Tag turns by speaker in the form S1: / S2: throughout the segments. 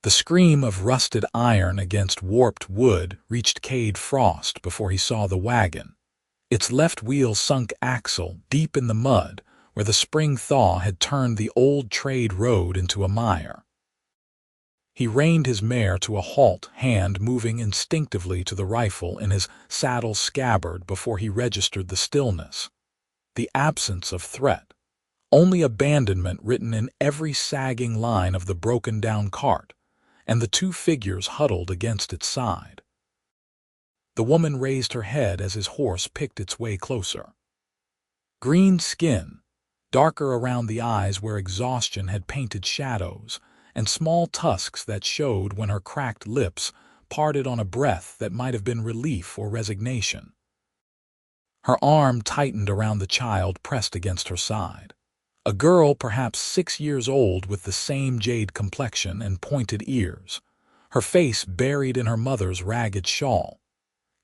S1: The scream of rusted iron against warped wood reached Kade Frost before he saw the wagon. Its left wheel sunk axle deep in the mud where the spring thaw had turned the old trade road into a mire. He reined his mare to a halt, hand moving instinctively to the rifle in his saddle scabbard before he registered the stillness. The absence of threat. Only abandonment written in every sagging line of the broken-down cart, and the two figures huddled against its side. The woman raised her head as his horse picked its way closer. Green skin, darker around the eyes where exhaustion had painted shadows, and small tusks that showed when her cracked lips parted on a breath that might have been relief or resignation. Her arm tightened around the child pressed against her side. A girl perhaps 6 years old with the same jade complexion and pointed ears, her face buried in her mother's ragged shawl.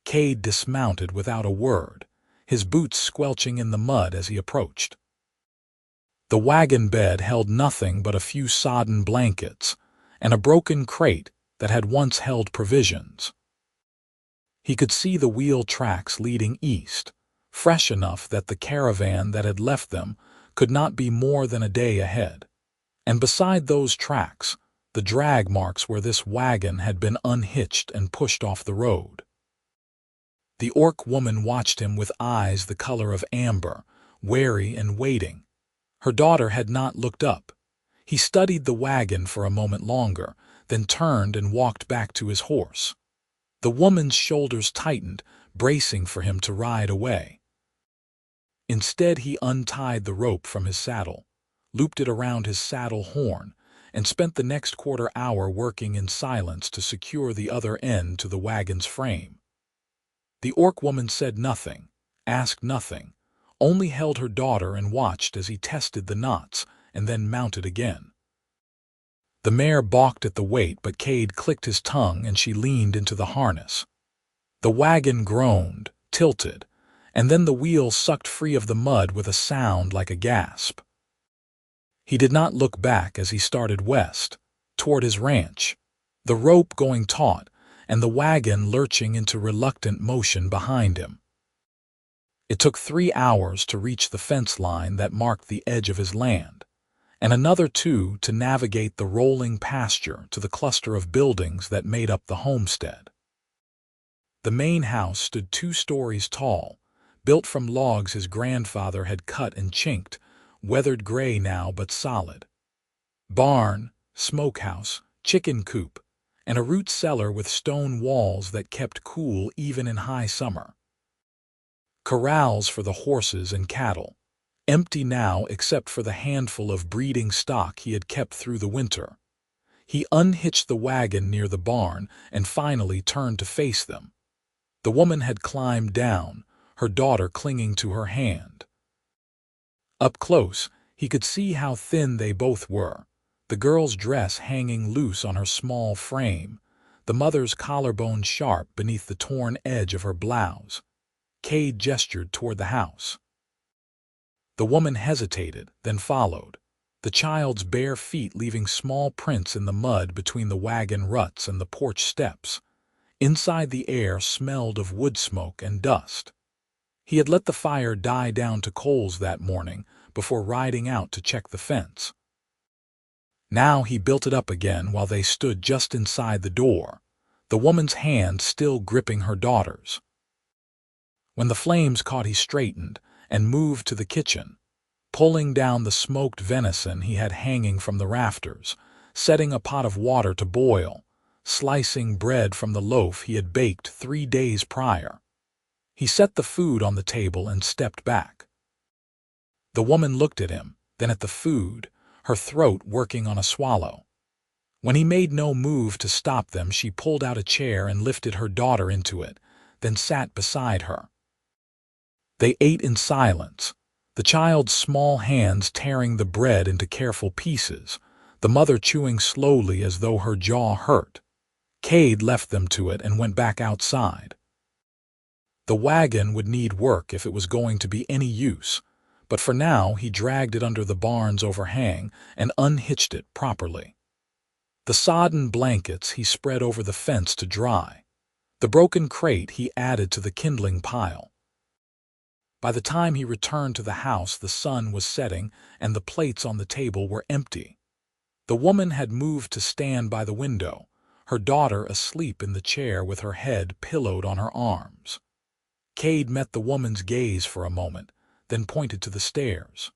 S1: Kade dismounted without a word, his boots squelching in the mud as he approached. The wagon bed held nothing but a few sodden blankets and a broken crate that had once held provisions. He could see the wheel tracks leading east, fresh enough that the caravan that had left them could not be more than a day ahead. And beside those tracks, the drag marks where this wagon had been unhitched and pushed off the road. The orc woman watched him with eyes the color of amber, wary and waiting. Her daughter had not looked up. He studied the wagon for a moment longer, then turned and walked back to his horse. The woman's shoulders tightened, bracing for him to ride away. Instead, he untied the rope from his saddle, looped it around his saddle horn, and spent the next quarter-hour working in silence to secure the other end to the wagon's frame. The orc woman said nothing, asked nothing, only held her daughter and watched as he tested the knots and then mounted again. The mare balked at the weight, but Kade clicked his tongue and she leaned into the harness. The wagon groaned, tilted, and then the wheel sucked free of the mud with a sound like a gasp. He did not look back as he started west, toward his ranch, the rope going taut and the wagon lurching into reluctant motion behind him. It took 3 hours to reach the fence line that marked the edge of his land, and another 2 to navigate the rolling pasture to the cluster of buildings that made up the homestead. The main house stood 2 stories tall, built from logs his grandfather had cut and chinked, weathered gray now but solid. Barn, smokehouse, chicken coop, and a root cellar with stone walls that kept cool even in high summer. Corrals for the horses and cattle, empty now except for the handful of breeding stock he had kept through the winter. He unhitched the wagon near the barn and finally turned to face them. The woman had climbed down, her daughter clinging to her hand. Up close, he could see how thin they both were, the girl's dress hanging loose on her small frame, the mother's collarbone sharp beneath the torn edge of her blouse. Kade gestured toward the house. The woman hesitated, then followed, the child's bare feet leaving small prints in the mud between the wagon ruts and the porch steps. Inside, the air smelled of wood smoke and dust. He had let the fire die down to coals that morning before riding out to check the fence. Now he built it up again while they stood just inside the door, the woman's hand still gripping her daughter's. When the flames caught, he straightened and moved to the kitchen, pulling down the smoked venison he had hanging from the rafters, setting a pot of water to boil, slicing bread from the loaf he had baked 3 days prior. He set the food on the table and stepped back. The woman looked at him, then at the food, her throat working on a swallow. When he made no move to stop them, she pulled out a chair and lifted her daughter into it, then sat beside her. They ate in silence, the child's small hands tearing the bread into careful pieces, the mother chewing slowly as though her jaw hurt. Kade left them to it and went back outside. The wagon would need work if it was going to be any use, but for now he dragged it under the barn's overhang and unhitched it properly. The sodden blankets he spread over the fence to dry. The broken crate he added to the kindling pile. By the time he returned to the house, the sun was setting and the plates on the table were empty. The woman had moved to stand by the window, her daughter asleep in the chair with her head pillowed on her arms. Kade met the woman's gaze for a moment, then pointed to the stairs.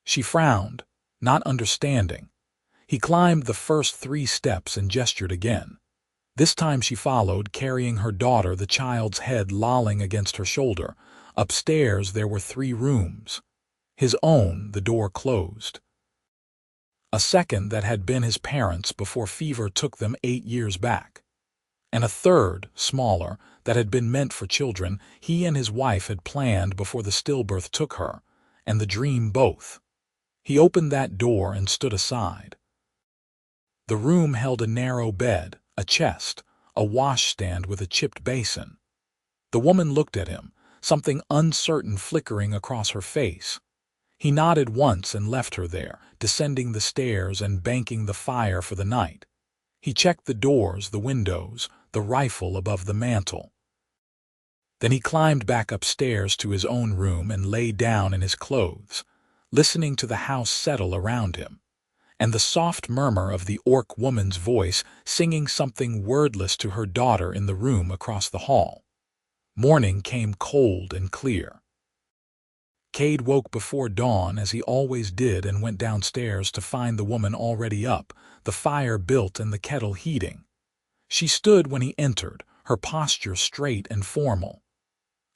S1: She frowned, not understanding. He climbed the first 3 steps and gestured again. This time she followed, carrying her daughter, the child's head lolling against her shoulder. Upstairs there were 3 rooms. His own, the door closed. A second that had been his parents' before fever took them 8 years back. And a third, smaller, that had been meant for children he and his wife had planned before the stillbirth took her, and the dream both. He opened that door and stood aside. The room held a narrow bed, a chest, a washstand with a chipped basin. The woman looked at him, something uncertain flickering across her face. He nodded once and left her there, descending the stairs and banking the fire for the night. He checked the doors, the windows, the rifle above the mantel. Then he climbed back upstairs to his own room and lay down in his clothes, listening to the house settle around him, and the soft murmur of the orc woman's voice singing something wordless to her daughter in the room across the hall. Morning came cold and clear. Kade woke before dawn as he always did and went downstairs to find the woman already up, the fire built and the kettle heating. She stood when he entered, her posture straight and formal.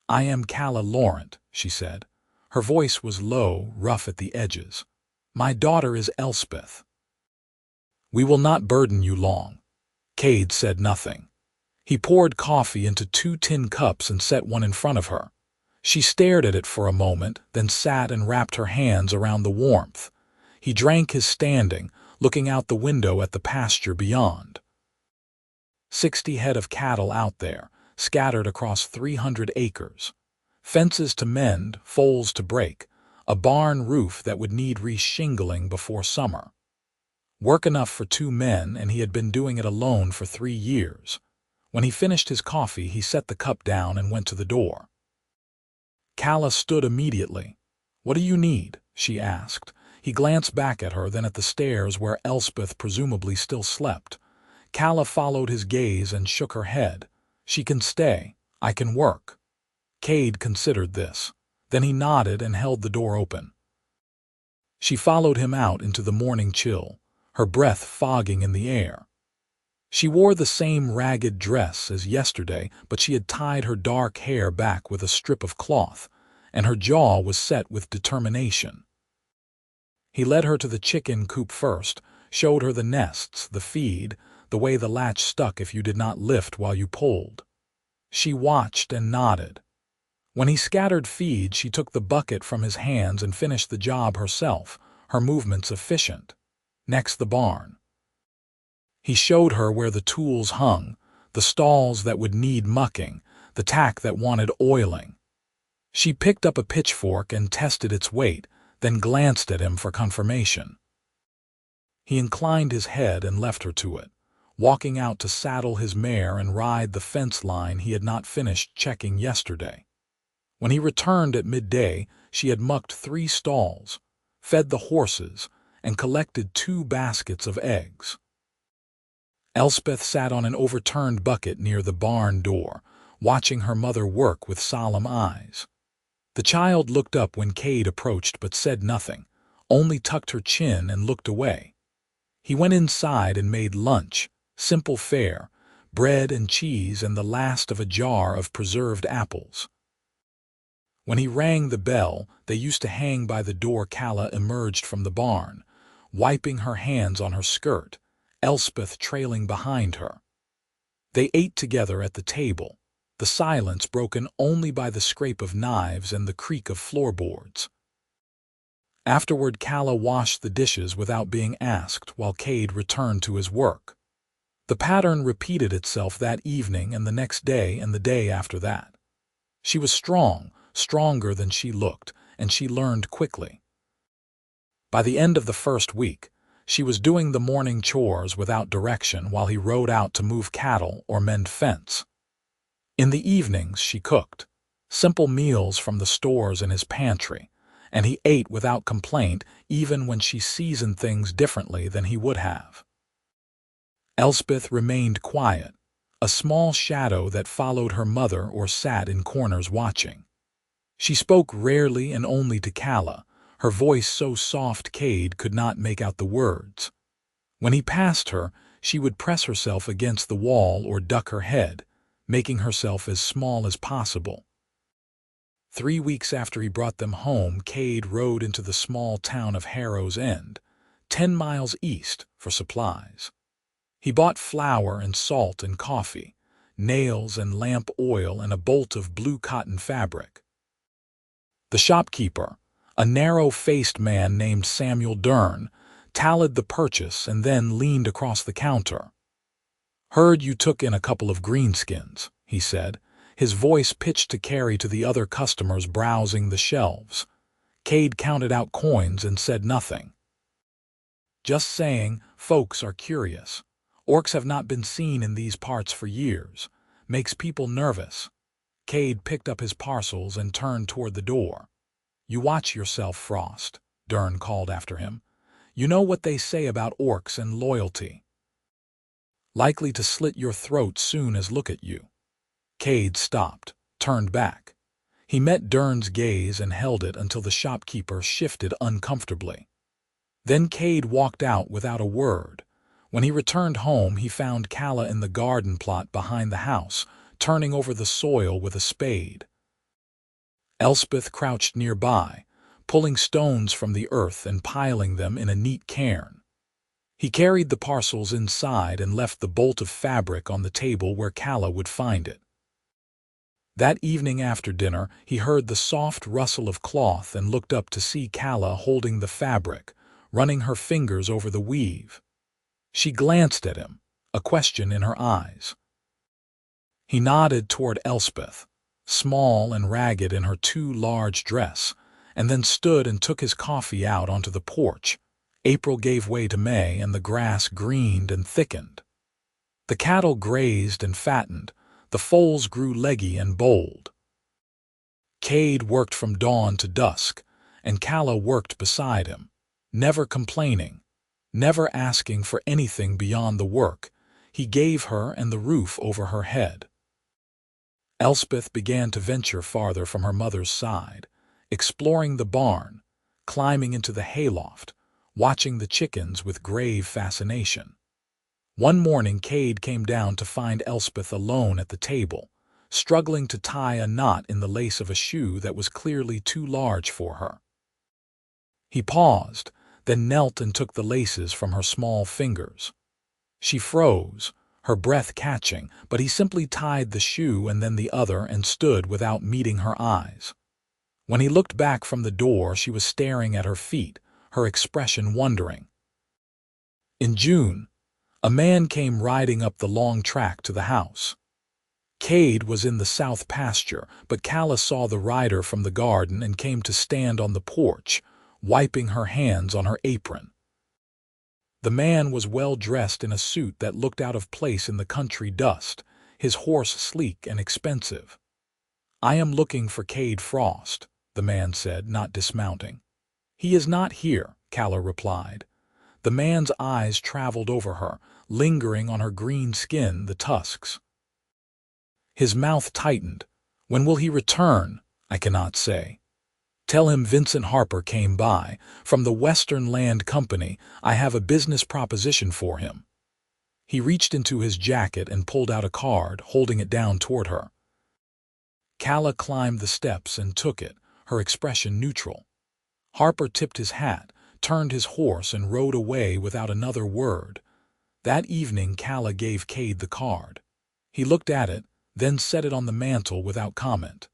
S1: "I am Kade Frost," she said. Her voice was low, rough at the edges. "My daughter is Elspeth." "We will not burden you long." Kade said nothing. He poured coffee into 2 tin cups and set one in front of her. She stared at it for a moment, then sat and wrapped her hands around the warmth. He drank his standing, looking out the window at the pasture beyond. 60 head of cattle out there, scattered across 300 acres. Fences to mend, foals to break, a barn roof that would need re-shingling before summer. Work enough for 2 men, and he had been doing it alone for 3 years. When he finished his coffee, he set the cup down and went to the door. Kade stood immediately. "What do you need?" she asked. He glanced back at her, then at the stairs where Elspeth presumably still slept. Kade followed his gaze and shook her head. "She can stay. I can work." Kade considered this. Then he nodded and held the door open. She followed him out into the morning chill, her breath fogging in the air. She wore the same ragged dress as yesterday, but she had tied her dark hair back with a strip of cloth, and her jaw was set with determination. He led her to the chicken coop first, showed her the nests, the feed, the way the latch stuck if you did not lift while you pulled. She watched and nodded. When he scattered feed, she took the bucket from his hands and finished the job herself, her movements efficient. Next, the barn. He showed her where the tools hung, the stalls that would need mucking, the tack that wanted oiling. She picked up a pitchfork and tested its weight, then glanced at him for confirmation. He inclined his head and left her to it, walking out to saddle his mare and ride the fence line he had not finished checking yesterday. When he returned at midday, she had mucked 3 stalls, fed the horses, and collected 2 baskets of eggs. Elspeth sat on an overturned bucket near the barn door, watching her mother work with solemn eyes. The child looked up when Kade approached but said nothing, only tucked her chin and looked away. He went inside and made lunch, simple fare, bread and cheese and the last of a jar of preserved apples. When he rang the bell, they used to hang by the door. Kade emerged from the barn, wiping her hands on her skirt, Elspeth trailing behind her. They ate together at the table, the silence broken only by the scrape of knives and the creak of floorboards. Afterward, Kade washed the dishes without being asked while Kade returned to his work. The pattern repeated itself that evening and the next day and the day after that. She was strong, stronger than she looked, and she learned quickly. By the end of the first week, She was doing the morning chores without direction while he rode out to move cattle or mend fence. In the evenings, she cooked simple meals from the stores in his pantry, and he ate without complaint even when she seasoned things differently than he would have. Elspeth remained quiet, a small shadow that followed her mother or sat in corners watching. She spoke rarely and only to Kade, her voice so soft Kade could not make out the words. When he passed her, she would press herself against the wall or duck her head, making herself as small as possible. 3 weeks after he brought them home, Kade rode into the small town of Harrow's End, 10 miles east, for supplies. He bought flour and salt and coffee, nails and lamp oil and a bolt of blue cotton fabric. The shopkeeper, a narrow-faced man named Samuel Dern, tallied the purchase and then leaned across the counter. "Heard you took in a couple of greenskins," he said, his voice pitched to carry to the other customers browsing the shelves. Kade counted out coins and said nothing. "Just saying, folks are curious. Orcs have not been seen in these parts for years. Makes people nervous." Kade picked up his parcels and turned toward the door. "You watch yourself, Frost," Dern called after him. "You know what they say about orcs and loyalty. Likely to slit your throat soon as look at you." Kade stopped, turned back. He met Dern's gaze and held it until the shopkeeper shifted uncomfortably. Then Kade walked out without a word. When he returned home, he found Kade in the garden plot behind the house, turning over the soil with a spade. Elspeth crouched nearby, pulling stones from the earth and piling them in a neat cairn. He carried the parcels inside and left the bolt of fabric on the table where Kade would find it. That evening after dinner, he heard the soft rustle of cloth and looked up to see Kade holding the fabric, running her fingers over the weave. She glanced at him, a question in her eyes. He nodded toward Elspeth, small and ragged in her too large dress, and then stood and took his coffee out onto the porch. April gave way to May, and the grass greened and thickened. The cattle grazed and fattened, the foals grew leggy and bold. Kade worked from dawn to dusk, and Kade worked beside him, never complaining, never asking for anything beyond the work he gave her and the roof over her head. Elspeth began to venture farther from her mother's side, exploring the barn, climbing into the hayloft, watching the chickens with grave fascination. One morning Kade came down to find Elspeth alone at the table, struggling to tie a knot in the lace of a shoe that was clearly too large for her. He paused, then knelt and took the laces from her small fingers. She froze, her breath catching, but he simply tied the shoe and then the other and stood without meeting her eyes. When he looked back from the door, she was staring at her feet, her expression wondering. In June, a man came riding up the long track to the house. Kade was in the south pasture, but Kade saw the rider from the garden and came to stand on the porch, wiping her hands on her apron. The man was well dressed in a suit that looked out of place in the country dust, his horse sleek and expensive. "I am looking for Kade Frost," the man said, not dismounting. "He is not here," Kade replied. The man's eyes traveled over her, lingering on her green skin, the tusks. His mouth tightened. "When will he return? I cannot say. Tell him Vincent Harper came by, from the Western Land Company. I have a business proposition for him." He reached into his jacket and pulled out a card, holding it down toward her. Kade climbed the steps and took it, her expression neutral. Harper tipped his hat, turned his horse and rode away without another word. That evening Kade gave Kade the card. He looked at it, then set it on the mantel without comment.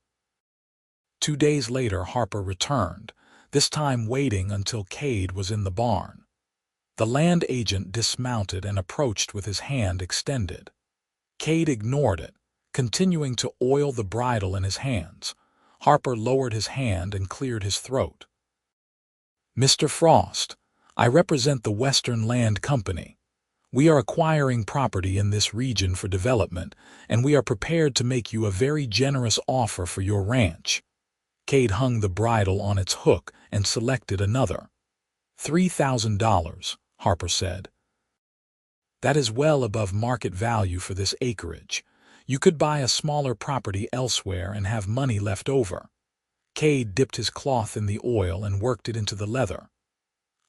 S1: 2 days later Harper returned, this time waiting until Kade was in the barn. The land agent dismounted and approached with his hand extended. Kade ignored it, continuing to oil the bridle in his hands. Harper lowered his hand and cleared his throat. "Mr. Frost, I represent the Western Land Company. We are acquiring property in this region for development, and we are prepared to make you a very generous offer for your ranch." Kade hung the bridle on its hook and selected another. $3,000, Harper said. "That is well above market value for this acreage. You could buy a smaller property elsewhere and have money left over." Kade dipped his cloth in the oil and worked it into the leather.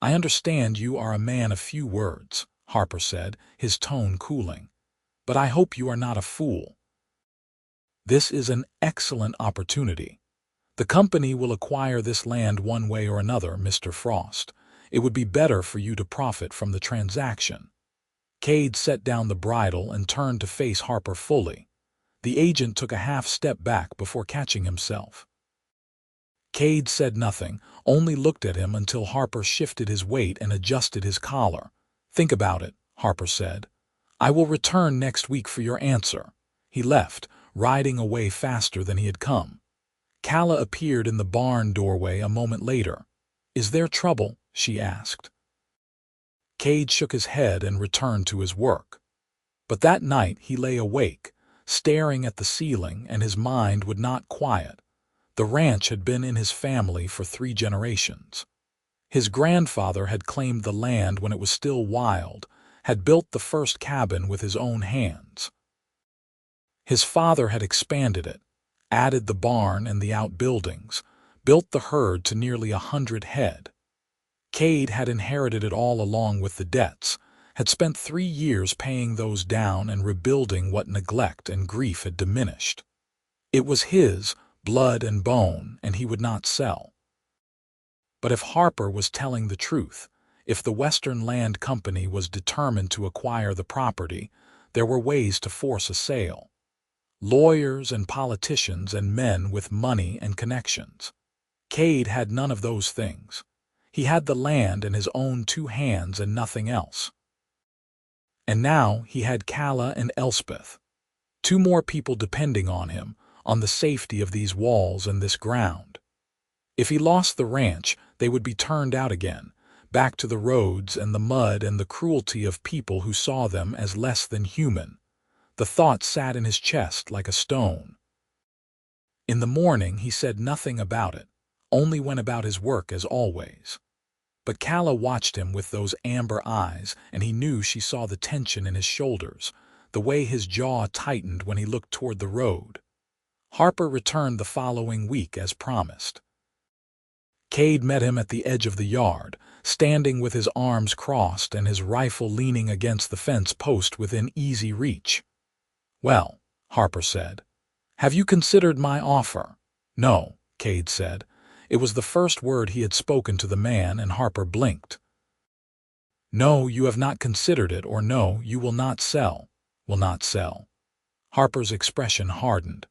S1: "I understand you are a man of few words," Harper said, his tone cooling. "But I hope you are not a fool. This is an excellent opportunity. The company will acquire this land one way or another, Mr. Frost. It would be better for you to profit from the transaction." Kade set down the bridle and turned to face Harper fully. The agent took a half step back before catching himself. Kade said nothing, only looked at him until Harper shifted his weight and adjusted his collar. "Think about it," Harper said. "I will return next week for your answer." He left, riding away faster than he had come. Kala appeared in the barn doorway a moment later. "Is there trouble?" she asked. Kade shook his head and returned to his work. But that night he lay awake, staring at the ceiling, and his mind would not quiet. The ranch had been in his family for 3 generations. His grandfather had claimed the land when it was still wild, had built the first cabin with his own hands. His father had expanded it, added the barn and the outbuildings, built the herd to nearly 100 head. Kade had inherited it all along with the debts, had spent 3 years paying those down and rebuilding what neglect and grief had diminished. It was his, blood and bone, and he would not sell. But if Harper was telling the truth, if the Western Land Company was determined to acquire the property, there were ways to force a sale. Lawyers and politicians and men with money and connections. Kade had none of those things. He had the land in his own 2 hands and nothing else. And now he had Kala and Elspeth. 2 more people depending on him, on the safety of these walls and this ground. If he lost the ranch, they would be turned out again, back to the roads and the mud and the cruelty of people who saw them as less than human. The thought sat in his chest like a stone. In the morning he said nothing about it, only went about his work as always. But Kala watched him with those amber eyes, and he knew she saw the tension in his shoulders, the way his jaw tightened when he looked toward the road. Harper returned the following week as promised. Kade met him at the edge of the yard, standing with his arms crossed and his rifle leaning against the fence post within easy reach. "Well," Harper said, "have you considered my offer?" "No," Kade said. It was the first word he had spoken to the man, and Harper blinked. "No, you have not considered it, or no, you will not sell." "Will not sell." Harper's expression hardened.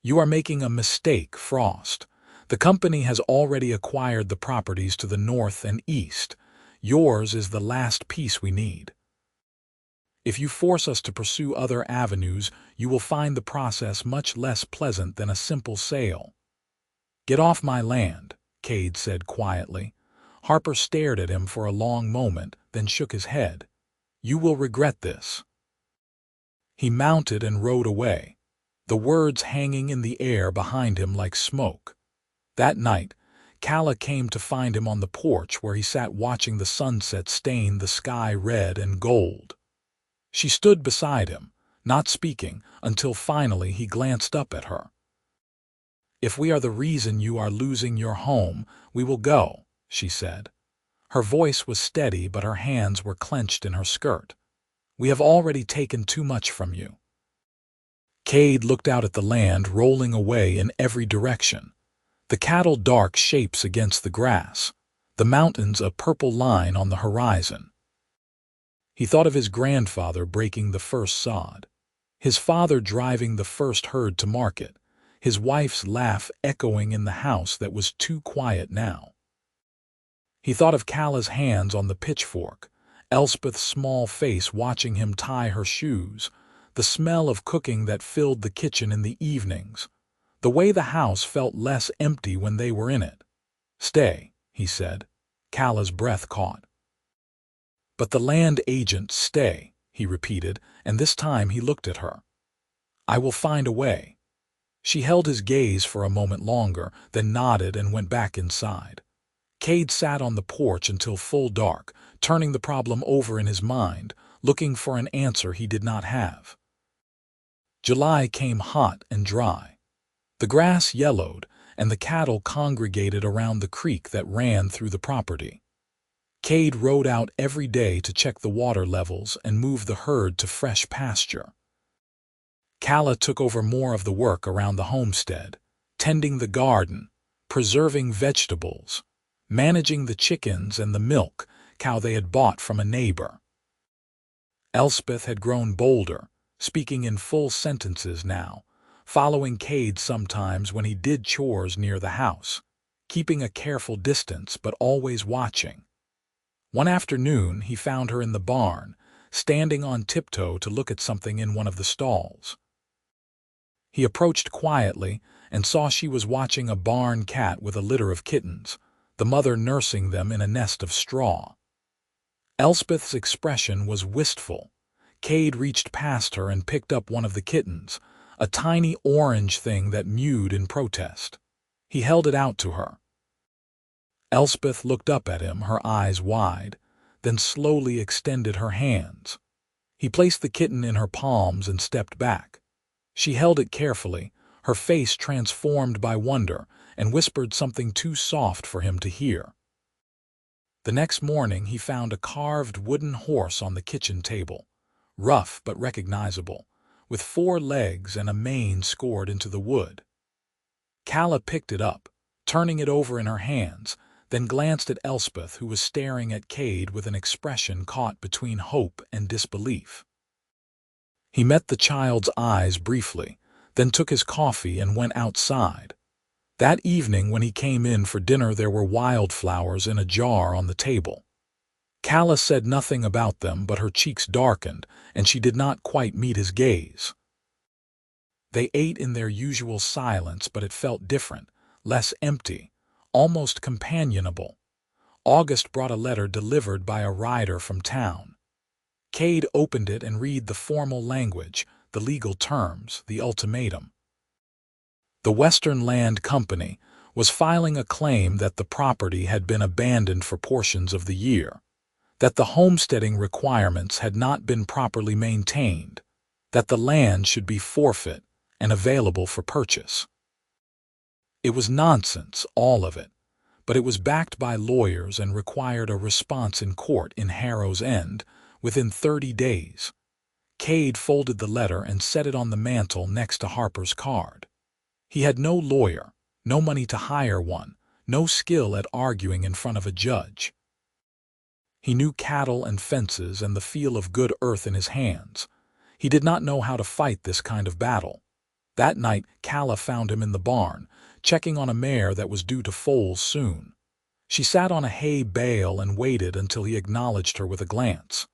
S1: "You are making a mistake, Frost. The company has already acquired the properties to the north and east. Yours is the last piece we need. If you force us to pursue other avenues, you will find the process much less pleasant than a simple sale." "Get off my land," Kade said quietly. Harper stared at him for a long moment, then shook his head. "You will regret this." He mounted and rode away, the words hanging in the air behind him like smoke. That night, Kala came to find him on the porch where he sat watching the sunset stain the sky red and gold. She stood beside him, not speaking, until finally he glanced up at her. "If we are the reason you are losing your home, we will go," she said. Her voice was steady, but her hands were clenched in her skirt. "We have already taken too much from you." Kade looked out at the land rolling away in every direction. The cattle dark shapes against the grass, the mountains a purple line on the horizon. He thought of his grandfather breaking the first sod, his father driving the first herd to market, his wife's laugh echoing in the house that was too quiet now. He thought of Kala's hands on the pitchfork, Elspeth's small face watching him tie her shoes, the smell of cooking that filled the kitchen in the evenings, the way the house felt less empty when they were in it. "Stay," he said. Kala's breath caught. But the land agent, stay, he repeated, and this time he looked at her. I will find a way. She held his gaze for a moment longer, then nodded and went back inside. Kade sat on the porch until full dark, turning the problem over in his mind, looking for an answer he did not have. July came hot and dry. The grass yellowed, and the cattle congregated around the creek that ran through the property. Kade rode out every day to check the water levels and move the herd to fresh pasture. Kade took over more of the work around the homestead, tending the garden, preserving vegetables, managing the chickens and the milk cow they had bought from a neighbor. Elspeth had grown bolder, speaking in full sentences now, following Kade sometimes when he did chores near the house, keeping a careful distance but always watching. One afternoon he found her in the barn, standing on tiptoe to look at something in one of the stalls. He approached quietly and saw she was watching a barn cat with a litter of kittens, the mother nursing them in a nest of straw. Elspeth's expression was wistful. Kade reached past her and picked up one of the kittens, a tiny orange thing that mewed in protest. He held it out to her. Elspeth looked up at him, her eyes wide, then slowly extended her hands. He placed the kitten in her palms and stepped back. She held it carefully, her face transformed by wonder, and whispered something too soft for him to hear. The next morning he found a carved wooden horse on the kitchen table, rough but recognizable, with 4 legs and a mane scored into the wood. Kade picked it up, turning it over in her hands, then glanced at Elspeth, who was staring at Kade with an expression caught between hope and disbelief. He met the child's eyes briefly, then took his coffee and went outside. That evening when he came in for dinner there were wildflowers in a jar on the table. Kade said nothing about them, but her cheeks darkened, and she did not quite meet his gaze. They ate in their usual silence, but it felt different, less empty, almost companionable. August brought a letter delivered by a rider from town. Kade opened it and read the formal language, the legal terms, the ultimatum. The Western Land Company was filing a claim that the property had been abandoned for portions of the year, that the homesteading requirements had not been properly maintained, that the land should be forfeit and available for purchase. It was nonsense, all of it, but it was backed by lawyers and required a response in court in Harrow's End within 30 days. Kade folded the letter and set it on the mantel next to Harper's card. He had no lawyer, no money to hire one, no skill at arguing in front of a judge. He knew cattle and fences and the feel of good earth in his hands. He did not know how to fight this kind of battle. That night, Kade found him in the barn, checking on a mare that was due to foal soon. She sat on a hay bale and waited until he acknowledged her with a glance.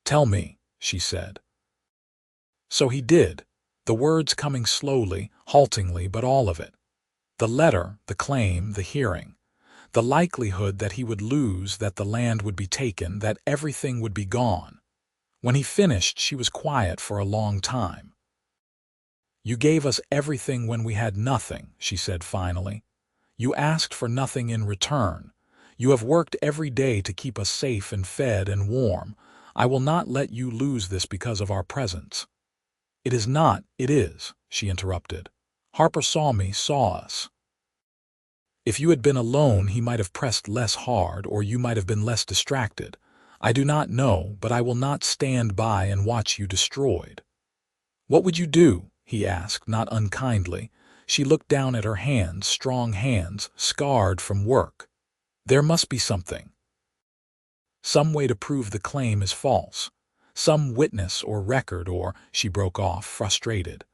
S1: "Tell me," she said. So he did, the words coming slowly, haltingly, but all of it. The letter, the claim, the hearing. The likelihood that he would lose, that the land would be taken, that everything would be gone. When he finished, she was quiet for a long time. "You gave us everything when we had nothing," she said finally. "You asked for nothing in return. You have worked every day to keep us safe and fed and warm. I will not let you lose this because of our presence." "It is not, it is," she interrupted. "Harper saw me, saw us. If you had been alone, he might have pressed less hard, or you might have been less distracted. I do not know, but I will not stand by and watch you destroyed." "What would you do?" he asked, not unkindly. She looked down at her hands, strong hands, scarred from work. "There must be something. Some way to prove the claim is false. Some witness or record or—" She broke off, frustrated.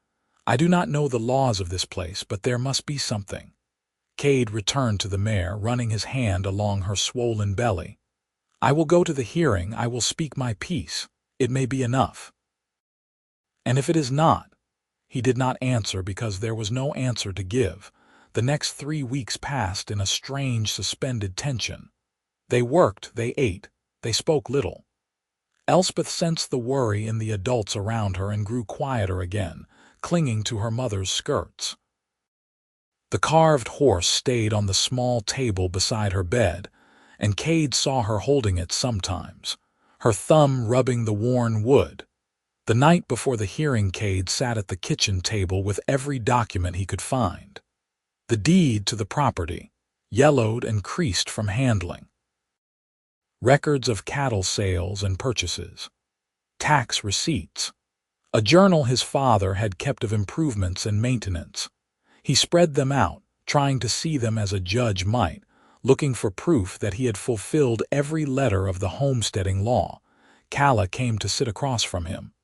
S1: "I do not know the laws of this place, but there must be something." Kade returned to the mare, running his hand along her swollen belly. "I will go to the hearing, I will speak my piece. It may be enough." "And if it is not?" He did not answer because there was no answer to give. The next 3 weeks passed in a strange suspended tension. They worked, they ate, they spoke little. Elspeth sensed the worry in the adults around her and grew quieter again, clinging to her mother's skirts. The carved horse stayed on the small table beside her bed, and Kade saw her holding it sometimes, her thumb rubbing the worn wood. The night before the hearing, Kade sat at the kitchen table with every document he could find. The deed to the property, yellowed and creased from handling. Records of cattle sales and purchases. Tax receipts. A journal his father had kept of improvements and maintenance. He spread them out, trying to see them as a judge might, looking for proof that he had fulfilled every letter of the homesteading law. Kala came to sit across from him.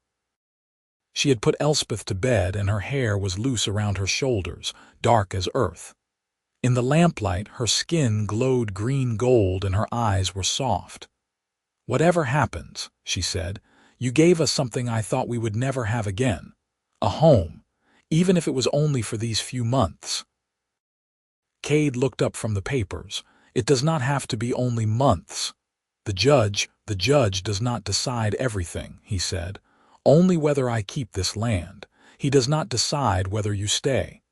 S1: She had put Elspeth to bed, and her hair was loose around her shoulders, dark as earth. In the lamplight, her skin glowed green-gold and her eyes were soft. "Whatever happens," she said, "you gave us something I thought we would never have again. A home, even if it was only for these few months." Kade looked up from the papers. "It does not have to be only months. The judge does not decide everything," he said. "Only whether I keep this land. He does not decide whether you stay."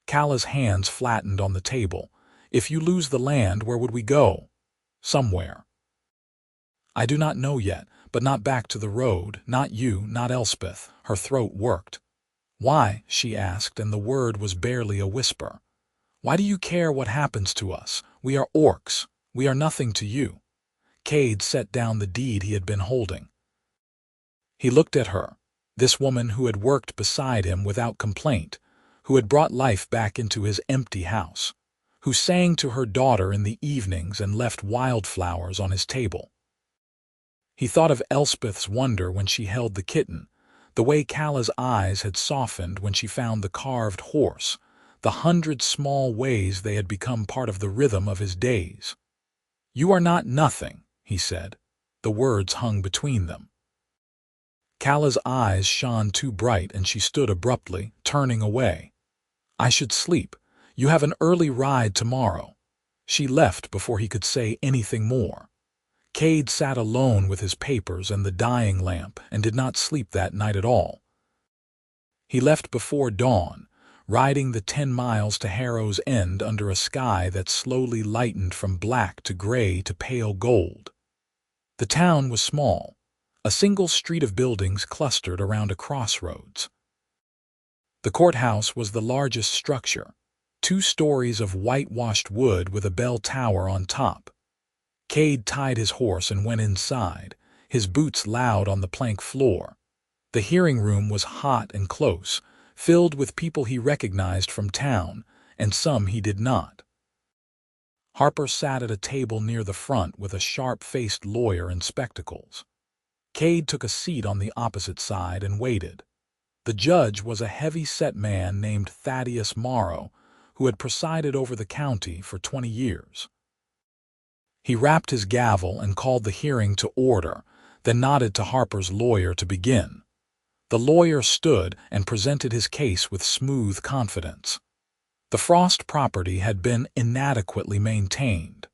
S1: Kala's hands flattened on the table. "If you lose the land, where would we go?" "Somewhere. I do not know yet, but not back to the road, not you, not Elspeth." Her throat worked. "Why?" she asked, and the word was barely a whisper. "Why do you care what happens to us? We are orcs. We are nothing to you." Kade set down the deed he had been holding. He looked at her, this woman who had worked beside him without complaint, who had brought life back into his empty house, who sang to her daughter in the evenings and left wildflowers on his table. He thought of Elspeth's wonder when she held the kitten, the way Kala's eyes had softened when she found the carved horse, the 100 small ways they had become part of the rhythm of his days. "You are not nothing," he said. The words hung between them. Kala's eyes shone too bright and she stood abruptly, turning away. "I should sleep. You have an early ride tomorrow." She left before he could say anything more. Kade sat alone with his papers and the dying lamp and did not sleep that night at all. He left before dawn, riding the 10 miles to Harrow's End under a sky that slowly lightened from black to gray to pale gold. The town was small, a single street of buildings clustered around a crossroads. The courthouse was the largest structure, 2 stories of whitewashed wood with a bell tower on top. Kade tied his horse and went inside, his boots loud on the plank floor. The hearing room was hot and close, filled with people he recognized from town, and some he did not. Harper sat at a table near the front with a sharp-faced lawyer in spectacles. Kade took a seat on the opposite side and waited. The judge was a heavy-set man named Thaddeus Morrow, who had presided over the county for 20 years. He rapped his gavel and called the hearing to order, then nodded to Harper's lawyer to begin. The lawyer stood and presented his case with smooth confidence. The Frost property had been inadequately maintained.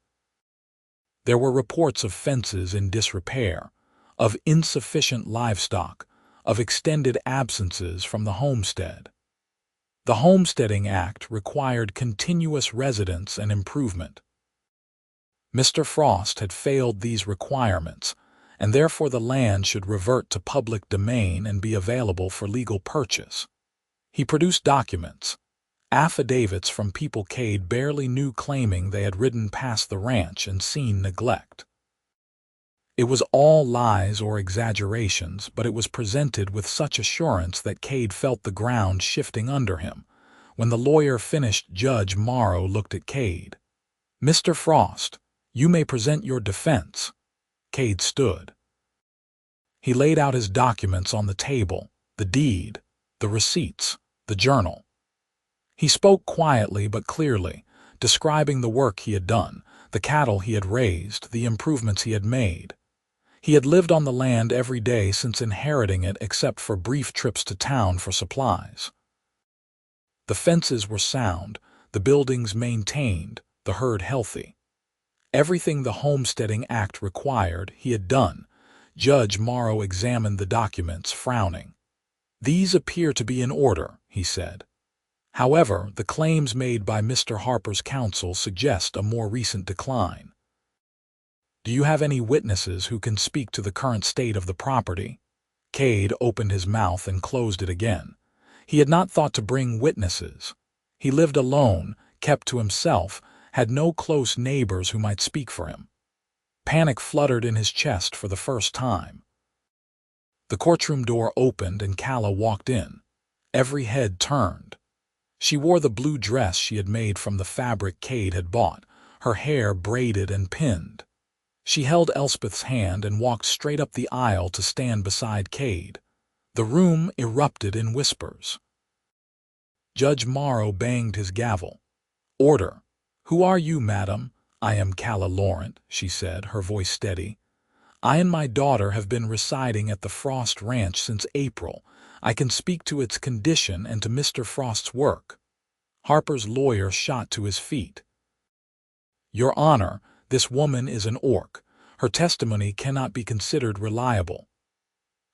S1: There were reports of fences in disrepair, of insufficient livestock, of extended absences from the homestead. The Homesteading Act required continuous residence and improvement. Mr. Frost had failed these requirements, and therefore the land should revert to public domain and be available for legal purchase. He produced documents, affidavits from people Kade barely knew claiming they had ridden past the ranch and seen neglect. It was all lies or exaggerations, but it was presented with such assurance that Kade felt the ground shifting under him. When the lawyer finished, Judge Morrow looked at Kade. "Mr. Frost, you may present your defense." Kade stood. He laid out his documents on the table, the deed, the receipts, the journal. He spoke quietly but clearly, describing the work he had done, the cattle he had raised, the improvements he had made. He had lived on the land every day since inheriting it except for brief trips to town for supplies. The fences were sound, the buildings maintained, the herd healthy. Everything the Homesteading Act required he had done, Judge Morrow examined the documents, frowning. "These appear to be in order," he said. "However, the claims made by Mr. Harper's counsel suggest a more recent decline. Do you have any witnesses who can speak to the current state of the property?" Kade opened his mouth and closed it again. He had not thought to bring witnesses. He lived alone, kept to himself, had no close neighbors who might speak for him. Panic fluttered in his chest for the first time. The courtroom door opened and Kala walked in. Every head turned. She wore the blue dress she had made from the fabric Kade had bought, her hair braided and pinned. She held Elspeth's hand and walked straight up the aisle to stand beside Kade. The room erupted in whispers. Judge Morrow banged his gavel. "Order. Who are you, madam?" "I am Kala Laurent," she said, her voice steady. "I and my daughter have been residing at the Frost Ranch since April. I can speak to its condition and to Mr. Frost's work." Harper's lawyer shot to his feet. "Your Honor, this woman is an orc. Her testimony cannot be considered reliable."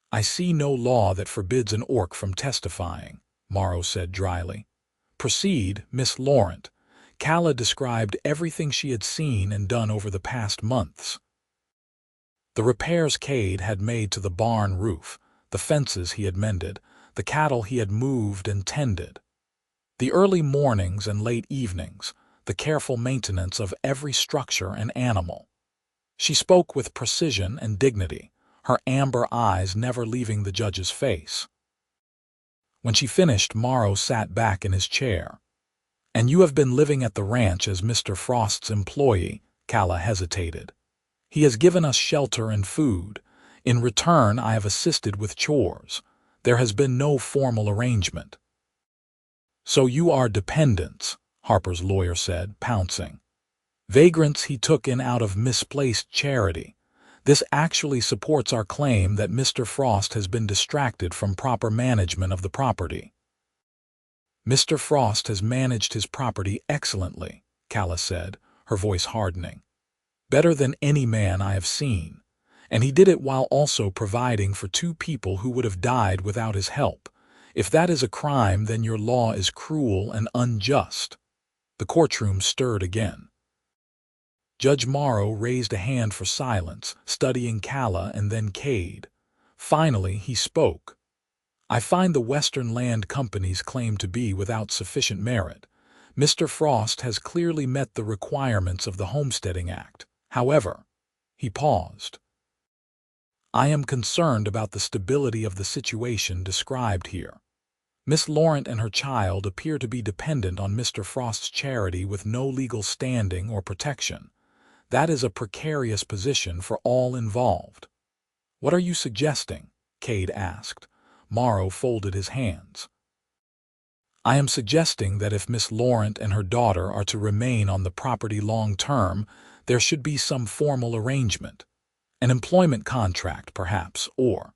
S1: "I see no law that forbids an orc from testifying," Morrow said dryly. "Proceed, Miss Laurent." Kala described everything she had seen and done over the past months. The repairs Kade had made to the barn roof, the fences he had mended, the cattle he had moved and tended. The early mornings and late evenings, the careful maintenance of every structure and animal. She spoke with precision and dignity, her amber eyes never leaving the judge's face. When she finished, Morrow sat back in his chair. "And you have been living at the ranch as Mr. Frost's employee?" Kala hesitated. "He has given us shelter and food. In return, I have assisted with chores. There has been no formal arrangement." "So you are dependents," Harper's lawyer said, pouncing. "Vagrants he took in out of misplaced charity. This actually supports our claim that Mr. Frost has been distracted from proper management of the property." "Mr. Frost has managed his property excellently," Kala said, her voice hardening. "Better than any man I have seen. And he did it while also providing for two people who would have died without his help. If that is a crime, then your law is cruel and unjust." The courtroom stirred again. Judge Morrow raised a hand for silence, studying Kala and then Kade. Finally, he spoke. "I find the Western Land Company's claim to be without sufficient merit. Mr. Frost has clearly met the requirements of the Homesteading Act. However," he paused, "I am concerned about the stability of the situation described here. Miss Laurent and her child appear to be dependent on Mr. Frost's charity with no legal standing or protection. That is a precarious position for all involved." "What are you suggesting?" Kade asked. Morrow folded his hands. "I am suggesting that if Miss Laurent and her daughter are to remain on the property long term, there should be some formal arrangement. An employment contract, perhaps, or—"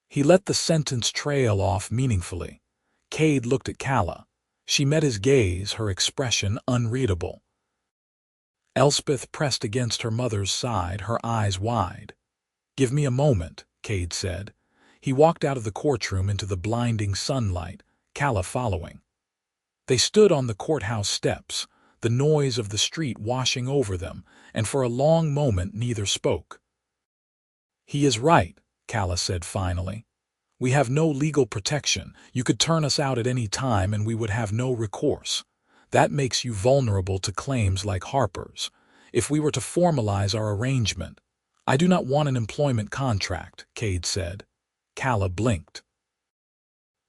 S1: He let the sentence trail off meaningfully. Kade looked at Kala. She met his gaze, her expression unreadable. Elspeth pressed against her mother's side, her eyes wide. "Give me a moment," Kade said. He walked out of the courtroom into the blinding sunlight, Kala following. They stood on the courthouse steps, the noise of the street washing over them, and for a long moment neither spoke. "He is right," Kala said finally. "We have no legal protection. You could turn us out at any time and we would have no recourse. That makes you vulnerable to claims like Harper's. If we were to formalize our arrangement—" "I do not want an employment contract," Kade said. Kala blinked.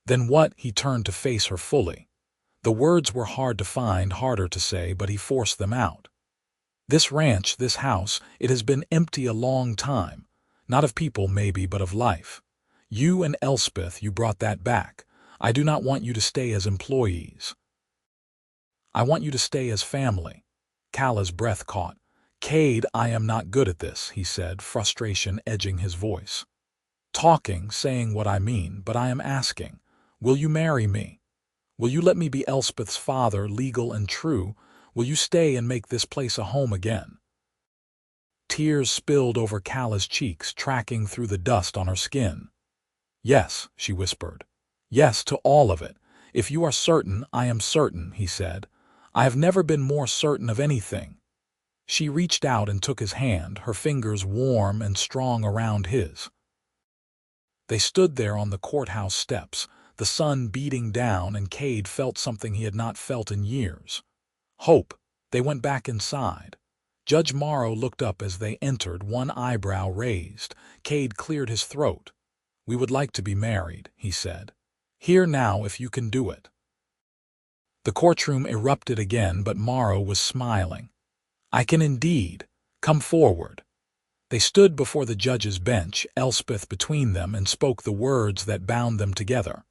S1: "Then what?" He turned to face her fully. The words were hard to find, harder to say, but he forced them out. "This ranch, this house, it has been empty a long time. Not of people, maybe, but of life. You and Elspeth, you brought that back. I do not want you to stay as employees. I want you to stay as family." Kala's breath caught. "Kade, I am not good at this," he said, frustration edging his voice. "Talking, saying what I mean, but I am asking, will you marry me? Will you let me be Elspeth's father, legal and true? Will you stay and make this place a home again?" Tears spilled over Kala's cheeks, tracking through the dust on her skin. "Yes," she whispered. "Yes to all of it. If you are certain, I am certain," he said. "I have never been more certain of anything." She reached out and took his hand, her fingers warm and strong around his. They stood there on the courthouse steps, the sun beating down, and Kade felt something he had not felt in years. Hope. They went back inside. Judge Morrow looked up as they entered, one eyebrow raised. Kade cleared his throat. "We would like to be married," he said. "Here now if you can do it." The courtroom erupted again, but Morrow was smiling. "I can indeed. Come forward." They stood before the judge's bench, Elspeth between them, and spoke the words that bound them together.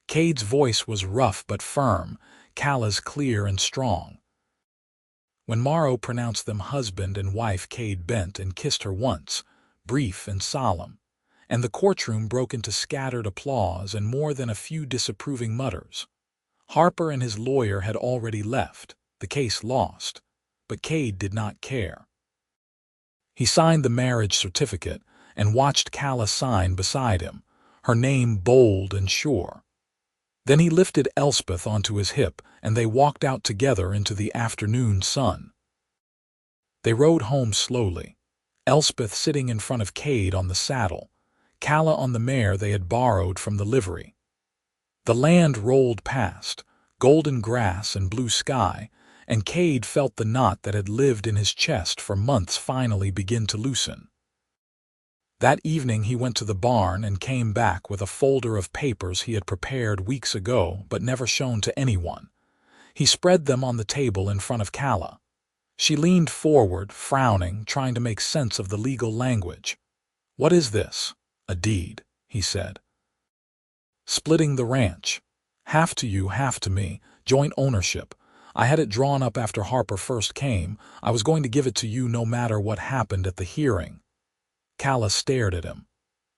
S1: Kade's voice was rough but firm, Kala's clear and strong. When Morrow pronounced them husband and wife, Kade bent and kissed her once, brief and solemn, and the courtroom broke into scattered applause and more than a few disapproving mutters. Harper and his lawyer had already left, the case lost, but Kade did not care. He signed the marriage certificate and watched Kala sign beside him, her name bold and sure. Then he lifted Elspeth onto his hip, and they walked out together into the afternoon sun. They rode home slowly, Elspeth sitting in front of Kade on the saddle, Kala on the mare they had borrowed from the livery. The land rolled past, golden grass and blue sky, and Kade felt the knot that had lived in his chest for months finally begin to loosen. That evening he went to the barn and came back with a folder of papers he had prepared weeks ago but never shown to anyone. He spread them on the table in front of Kala. She leaned forward, frowning, trying to make sense of the legal language. "What is this?" "A deed," he said. "Splitting the ranch. Half to you, half to me. Joint ownership. I had it drawn up after Harper first came. I was going to give it to you no matter what happened at the hearing." Kala stared at him.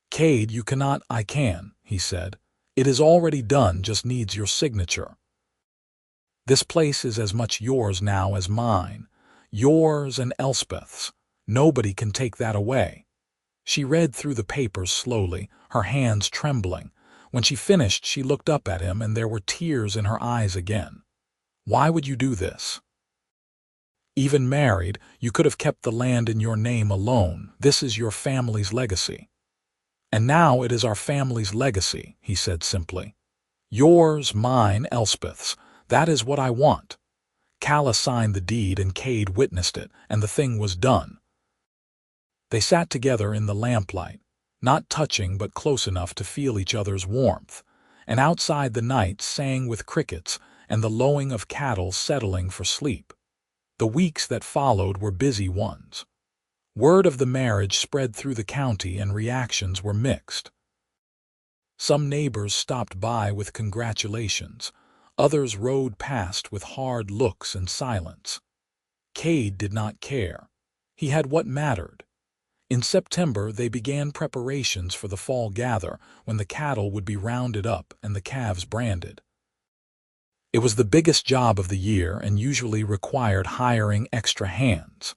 S1: "Kade, you cannot." "I can," he said. "It is already done, just needs your signature. This place is as much yours now as mine. Yours and Elspeth's. Nobody can take that away." She read through the papers slowly, her hands trembling. When she finished, she looked up at him, and there were tears in her eyes again. "Why would you do this? Even married, you could have kept the land in your name alone. This is your family's legacy." "And now it is our family's legacy," he said simply. "Yours, mine, Elspeth's. That is what I want." Kala signed the deed and Kade witnessed it, and the thing was done. They sat together in the lamplight, not touching but close enough to feel each other's warmth, and outside the night sang with crickets and the lowing of cattle settling for sleep. The weeks that followed were busy ones. Word of the marriage spread through the county and reactions were mixed. Some neighbors stopped by with congratulations. Others rode past with hard looks and silence. Kade did not care. He had what mattered. In September they began preparations for the fall gather, when the cattle would be rounded up and the calves branded. It was the biggest job of the year and usually required hiring extra hands.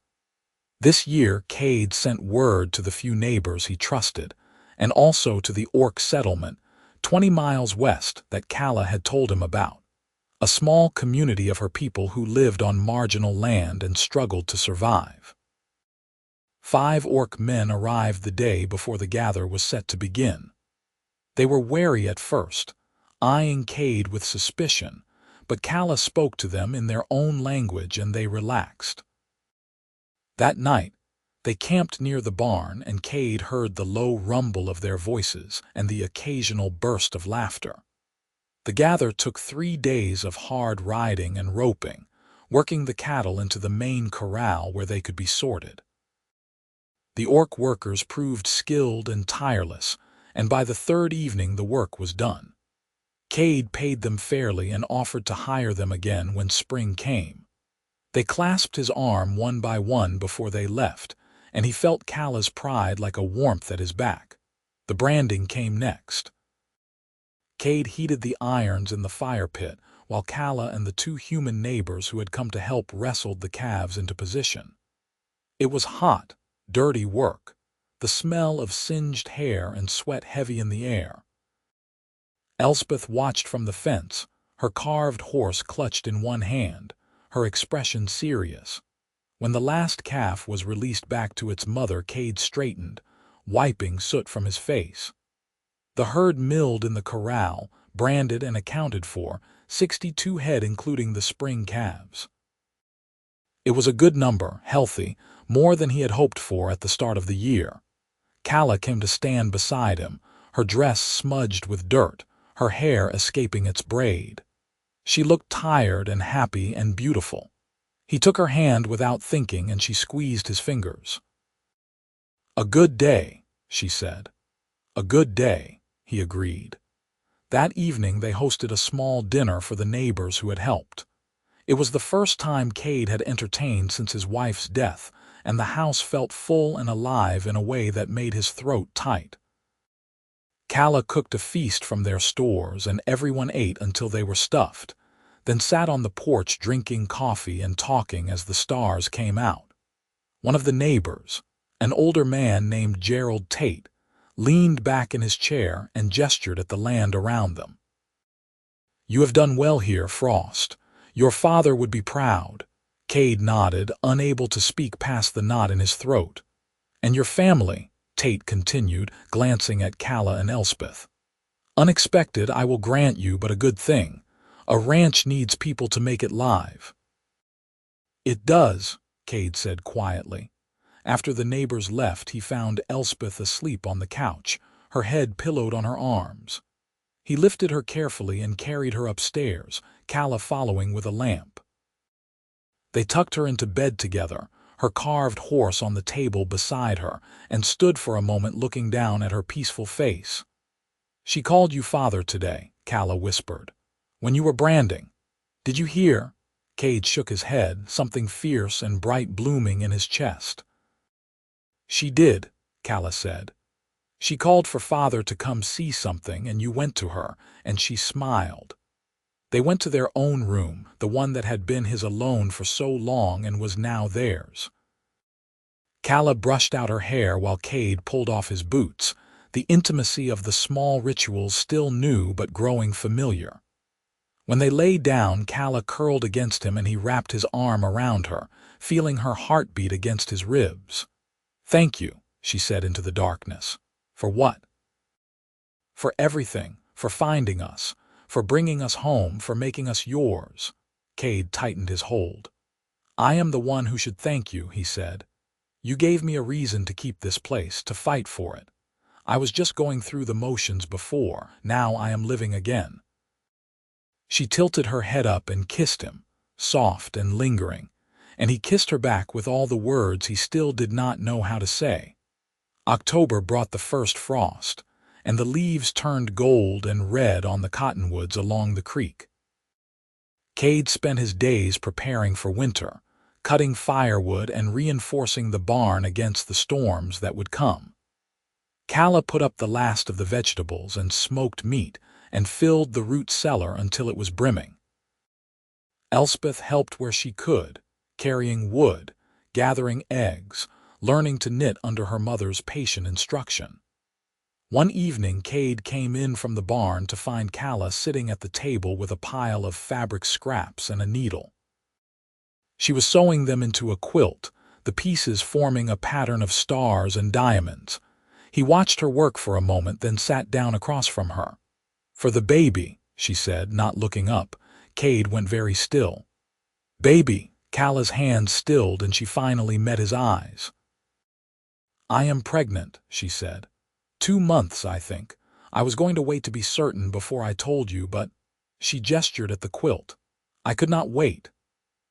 S1: This year Kade sent word to the few neighbors he trusted, and also to the orc settlement, 20 miles west, that Kala had told him about. A small community of her people who lived on marginal land and struggled to survive. 5 orc men arrived the day before the gather was set to begin. They were wary at first, eyeing Kade with suspicion, but Kala spoke to them in their own language and they relaxed. That night, they camped near the barn and Kade heard the low rumble of their voices and the occasional burst of laughter. The gather took 3 days of hard riding and roping, working the cattle into the main corral where they could be sorted. The orc workers proved skilled and tireless, and by the 3rd evening the work was done. Kade paid them fairly and offered to hire them again when spring came. They clasped his arm one by one before they left, and he felt Kala's pride like a warmth at his back. The branding came next. Kade heated the irons in the fire pit, while Kala and the 2 human neighbors who had come to help wrestled the calves into position. It was hot, dirty work, the smell of singed hair and sweat heavy in the air. Elspeth watched from the fence, her carved horse clutched in one hand, her expression serious. When the last calf was released back to its mother, Kade straightened, wiping soot from his face. The herd milled in the corral, branded and accounted for, 62 head including the spring calves. It was a good number, healthy, more than he had hoped for at the start of the year. Kala came to stand beside him, her dress smudged with dirt, her hair escaping its braid. She looked tired and happy and beautiful. He took her hand without thinking and she squeezed his fingers. "A good day," she said. "A good day," he agreed. That evening they hosted a small dinner for the neighbors who had helped. It was the first time Kade had entertained since his wife's death, and the house felt full and alive in a way that made his throat tight. Kala cooked a feast from their stores, and everyone ate until they were stuffed, then sat on the porch drinking coffee and talking as the stars came out. One of the neighbors, an older man named Gerald Tate, leaned back in his chair and gestured at the land around them. "You have done well here, Frost. Your father would be proud." Kade nodded, unable to speak past the knot in his throat. "And your family," Tate continued, glancing at Kala and Elspeth. "Unexpected, I will grant you, but a good thing. A ranch needs people to make it live." "It does," Kade said quietly. After the neighbors left, he found Elspeth asleep on the couch, her head pillowed on her arms. He lifted her carefully and carried her upstairs, Kala following with a lamp. They tucked her into bed together, her carved horse on the table beside her, and stood for a moment looking down at her peaceful face. "She called you father today," Kala whispered. "When you were branding. Did you hear?" Kade shook his head, something fierce and bright blooming in his chest. "She did," Kala said. "She called for father to come see something, and you went to her, and she smiled." They went to their own room, the one that had been his alone for so long and was now theirs. Kala brushed out her hair while Kade pulled off his boots, the intimacy of the small rituals still new but growing familiar. When they lay down, Kala curled against him and he wrapped his arm around her, feeling her heartbeat against his ribs. "Thank you," she said into the darkness. "For what?" "For everything, for finding us, for bringing us home, for making us yours." Kade tightened his hold. "I am the one who should thank you," he said. "You gave me a reason to keep this place, to fight for it. I was just going through the motions before, now I am living again." She tilted her head up and kissed him, soft and lingering, and he kissed her back with all the words he still did not know how to say. October brought the first frost, and the leaves turned gold and red on the cottonwoods along the creek. Kade spent his days preparing for winter, cutting firewood and reinforcing the barn against the storms that would come. Kala put up the last of the vegetables and smoked meat and filled the root cellar until it was brimming. Elspeth helped where she could, carrying wood, gathering eggs, learning to knit under her mother's patient instruction. One evening, Kade came in from the barn to find Kala sitting at the table with a pile of fabric scraps and a needle. She was sewing them into a quilt, the pieces forming a pattern of stars and diamonds. He watched her work for a moment, then sat down across from her. "For the baby," she said, not looking up. Kade went very still. "Baby." Kala's hands stilled and she finally met his eyes. "I am pregnant," she said. 2 months, I think. I was going to wait to be certain before I told you, but—" She gestured at the quilt. "I could not wait."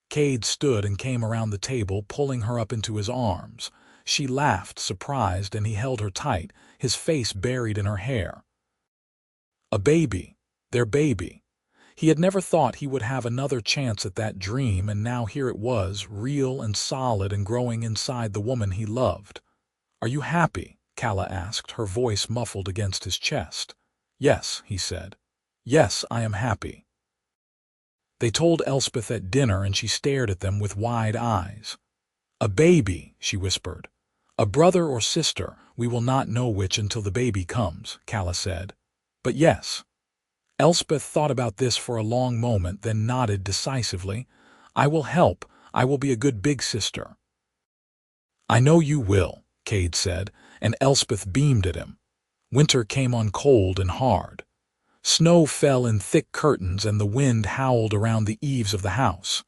S1: Kade stood and came around the table, pulling her up into his arms. She laughed, surprised, and he held her tight, his face buried in her hair. A baby. Their baby. He had never thought he would have another chance at that dream, and now here it was, real and solid and growing inside the woman he loved. "Are you happy?" Kala asked, her voice muffled against his chest. "Yes," he said. "Yes, I am happy." They told Elspeth at dinner and she stared at them with wide eyes. "A baby," she whispered. A brother or sister, we will not know which until the baby comes, Kala said. But yes. Elspeth thought about this for a long moment, then nodded decisively. I will help. I will be a good big sister. I know you will, Kade said, and Elspeth beamed at him. Winter came on cold and hard. Snow fell in thick curtains and the wind howled around the eaves of the house.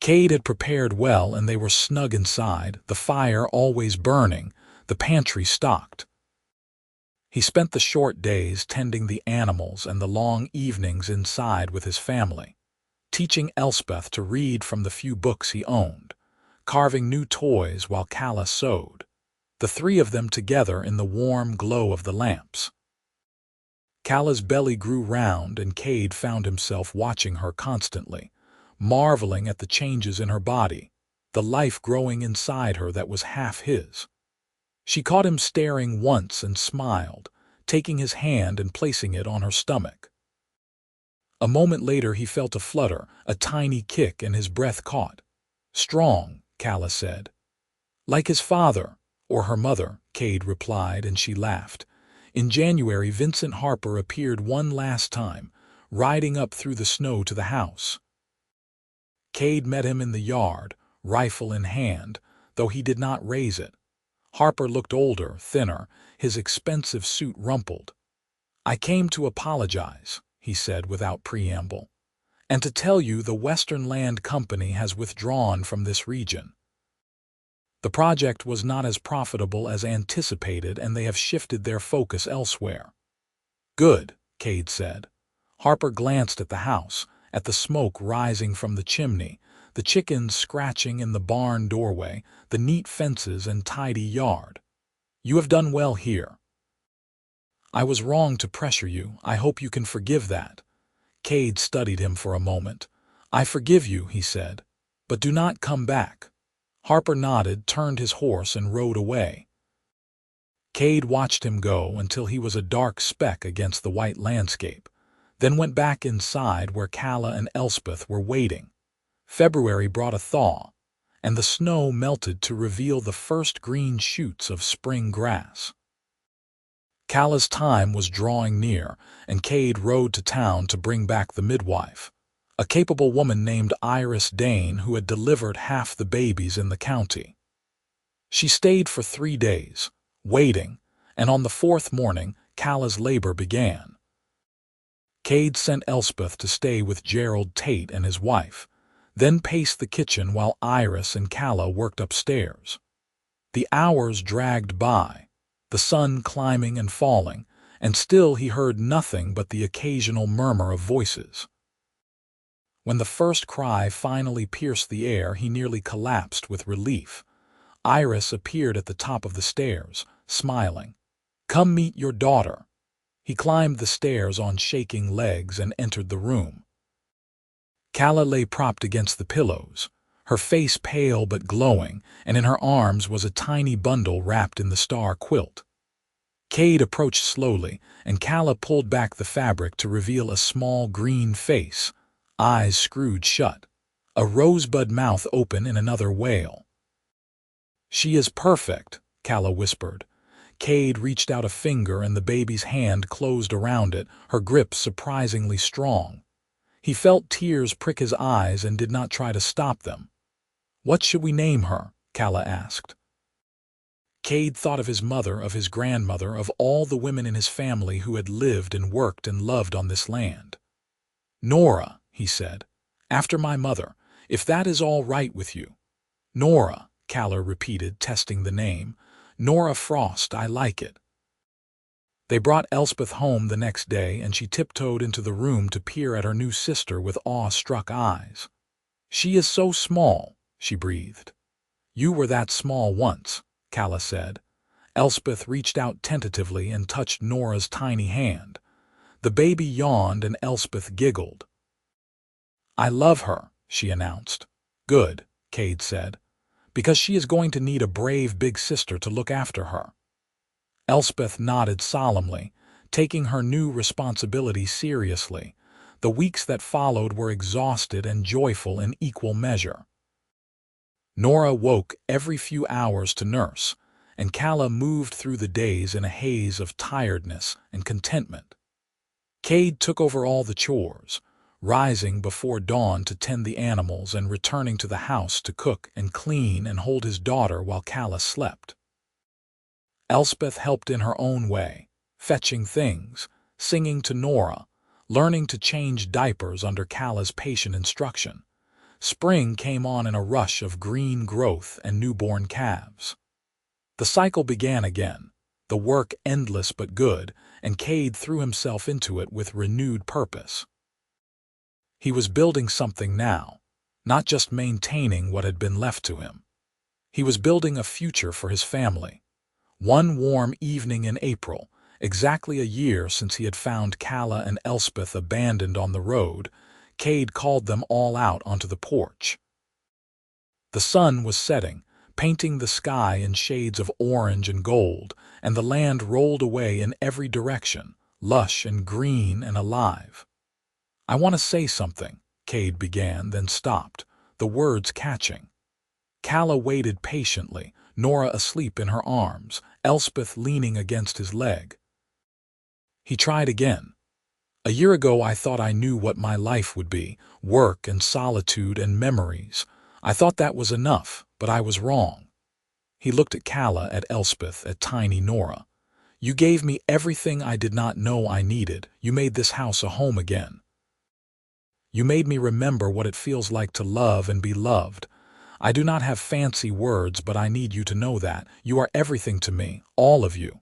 S1: Kade had prepared well and they were snug inside, the fire always burning, the pantry stocked. He spent the short days tending the animals and the long evenings inside with his family, teaching Elspeth to read from the few books he owned, carving new toys while Kala sewed, the three of them together in the warm glow of the lamps. Kala's belly grew round and Kade found himself watching her constantly, marveling at the changes in her body, the life growing inside her that was half his. She caught him staring once and smiled, taking his hand and placing it on her stomach. A moment later he felt a flutter, a tiny kick, and his breath caught. Strong, Kala said. Like his father, or her mother, Kade replied, and she laughed. In January, Vincent Harper appeared one last time, riding up through the snow to the house. Kade met him in the yard, rifle in hand, though he did not raise it. Harper looked older, thinner, his expensive suit rumpled. I came to apologize, he said without preamble, and to tell you the Western Land Company has withdrawn from this region. The project was not as profitable as anticipated and they have shifted their focus elsewhere. Good, Kade said. Harper glanced at the house, at the smoke rising from the chimney, the chickens scratching in the barn doorway, the neat fences and tidy yard. You have done well here. I was wrong to pressure you. I hope you can forgive that. Kade studied him for a moment. I forgive you, he said, but do not come back. Harper nodded, turned his horse and rode away. Kade watched him go until he was a dark speck against the white landscape, then went back inside where Kala and Elspeth were waiting. February brought a thaw, and the snow melted to reveal the first green shoots of spring grass. Kala's time was drawing near, and Kade rode to town to bring back the midwife, a capable woman named Iris Dane who had delivered half the babies in the county. She stayed for 3 days, waiting, and on the 4th morning Kala's labor began. Kade sent Elspeth to stay with Gerald Tate and his wife, then paced the kitchen while Iris and Kala worked upstairs. The hours dragged by, the sun climbing and falling, and still he heard nothing but the occasional murmur of voices. When the first cry finally pierced the air, he nearly collapsed with relief. Iris appeared at the top of the stairs, smiling. Come meet your daughter. He climbed the stairs on shaking legs and entered the room. Kala lay propped against the pillows, her face pale but glowing, and in her arms was a tiny bundle wrapped in the star quilt. Kade approached slowly, and Kala pulled back the fabric to reveal a small green face, eyes screwed shut, a rosebud mouth open in another wail. She is perfect, Kala whispered. Kade reached out a finger and the baby's hand closed around it, her grip surprisingly strong. He felt tears prick his eyes and did not try to stop them. What should we name her? Kala asked. Kade thought of his mother, of his grandmother, of all the women in his family who had lived and worked and loved on this land. Nora, he said, after my mother, if that is all right with you. Nora, Kala repeated, testing the name. Nora Frost, I like it. They brought Elspeth home the next day, and she tiptoed into the room to peer at her new sister with awe-struck eyes. She is so small, she breathed. You were that small once, Kala said. Elspeth reached out tentatively and touched Nora's tiny hand. The baby yawned and Elspeth giggled. I love her, she announced. Good, Kade said, because she is going to need a brave big sister to look after her. Elspeth nodded solemnly, taking her new responsibility seriously. The weeks that followed were exhausted and joyful in equal measure. Nora woke every few hours to nurse, and Kala moved through the days in a haze of tiredness and contentment. Kade took over all the chores, rising before dawn to tend the animals and returning to the house to cook and clean and hold his daughter while Kala slept. Elspeth helped in her own way, fetching things, singing to Nora, learning to change diapers under Kala's patient instruction. Spring came on in a rush of green growth and newborn calves. The cycle began again, the work endless but good, and Kade threw himself into it with renewed purpose. He was building something now, not just maintaining what had been left to him. He was building a future for his family. One warm evening in April, exactly a year since he had found Kala and Elspeth abandoned on the road, Kade called them all out onto the porch. The sun was setting, painting the sky in shades of orange and gold, and the land rolled away in every direction, lush and green and alive. "I want to say something," Kade began, then stopped, the words catching. Kala waited patiently, Nora asleep in her arms, Elspeth leaning against his leg. He tried again. "A year ago I thought I knew what my life would be, work and solitude and memories. I thought that was enough, but I was wrong." He looked at Kala, at Elspeth, at tiny Nora. "You gave me everything I did not know I needed. You made this house a home again. You made me remember what it feels like to love and be loved. I do not have fancy words, but I need you to know that. You are everything to me, all of you."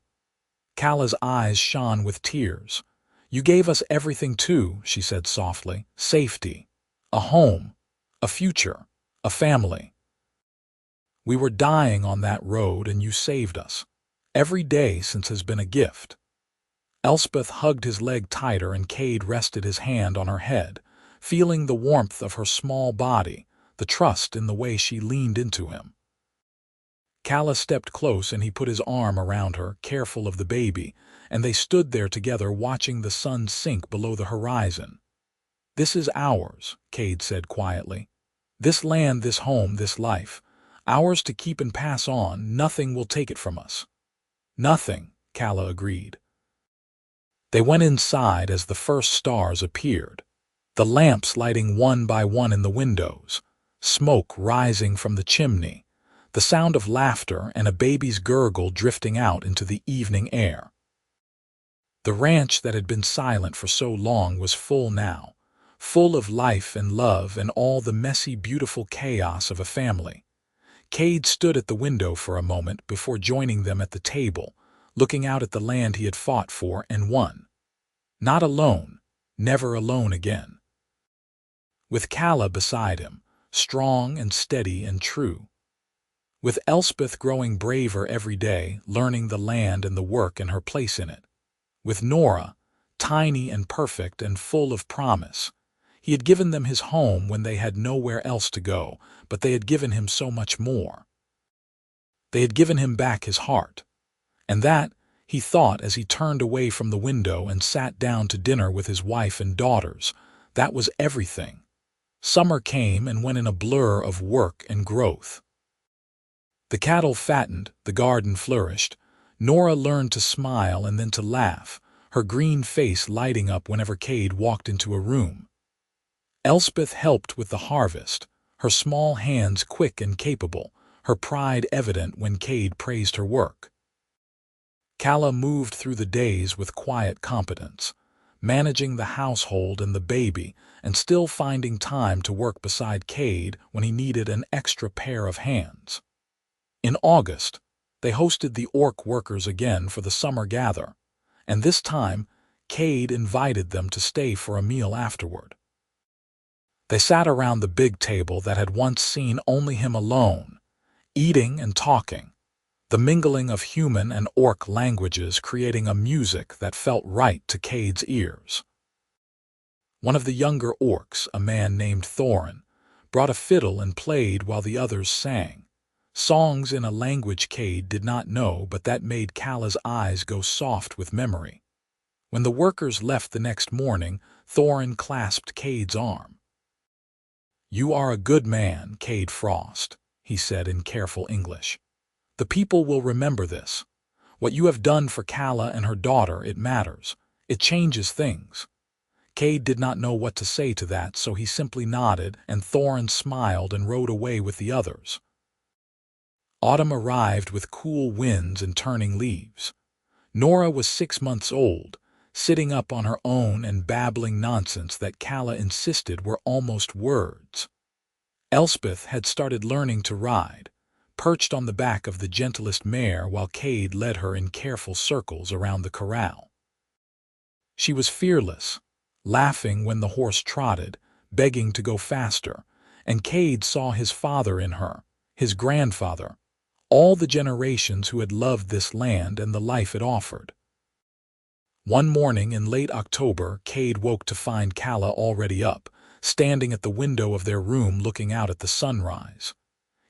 S1: Kala's eyes shone with tears. "You gave us everything too," she said softly. "Safety, a home, a future, a family. We were dying on that road and you saved us. Every day since has been a gift." Elspeth hugged his leg tighter and Kade rested his hand on her head, feeling the warmth of her small body, the trust in the way she leaned into him. Kala stepped close and he put his arm around her, careful of the baby, and they stood there together watching the sun sink below the horizon. "This is ours," Kade said quietly. "This land, this home, this life. Ours to keep and pass on. Nothing will take it from us." "Nothing," Kala agreed. They went inside as the first stars appeared, the lamps lighting one by one in the windows, smoke rising from the chimney, the sound of laughter and a baby's gurgle drifting out into the evening air. The ranch that had been silent for so long was full now, full of life and love and all the messy, beautiful chaos of a family. Kade stood at the window for a moment before joining them at the table, looking out at the land he had fought for and won. Not alone, never alone again. With Kala beside him, strong and steady and true. With Elspeth growing braver every day, learning the land and the work and her place in it. With Nora, tiny and perfect and full of promise. He had given them his home when they had nowhere else to go, but they had given him so much more. They had given him back his heart. And that, he thought as he turned away from the window and sat down to dinner with his wife and daughters, that was everything. Summer came and went in a blur of work and growth. The cattle fattened, the garden flourished. Nora learned to smile and then to laugh, her green face lighting up whenever Kade walked into a room. Elspeth helped with the harvest, her small hands quick and capable, her pride evident when Kade praised her work. Kala moved through the days with quiet competence, managing the household and the baby, and still finding time to work beside Kade when he needed an extra pair of hands. In August, they hosted the orc workers again for the summer gather, and this time, Kade invited them to stay for a meal afterward. They sat around the big table that had once seen only him alone, eating and talking, the mingling of human and orc languages creating a music that felt right to Kade's ears. One of the younger orcs, a man named Thorin, brought a fiddle and played while the others sang, songs in a language Kade did not know but that made Kala's eyes go soft with memory. When the workers left the next morning, Thorin clasped Kade's arm. "You are a good man, Kade Frost," he said in careful English. The people will remember this. What you have done for Kala and her daughter, it matters. It changes things." Kade did not know what to say to that, so he simply nodded, and Thorin smiled and rode away with the others. Autumn arrived with cool winds and turning leaves. Nora was 6 months old, sitting up on her own and babbling nonsense that Kala insisted were almost words. Elspeth had started learning to ride, perched on the back of the gentlest mare while Kade led her in careful circles around the corral. She was fearless, laughing when the horse trotted, begging to go faster, and Kade saw his father in her, his grandfather, all the generations who had loved this land and the life it offered. One morning in late October, Kade woke to find Kala already up, standing at the window of their room looking out at the sunrise.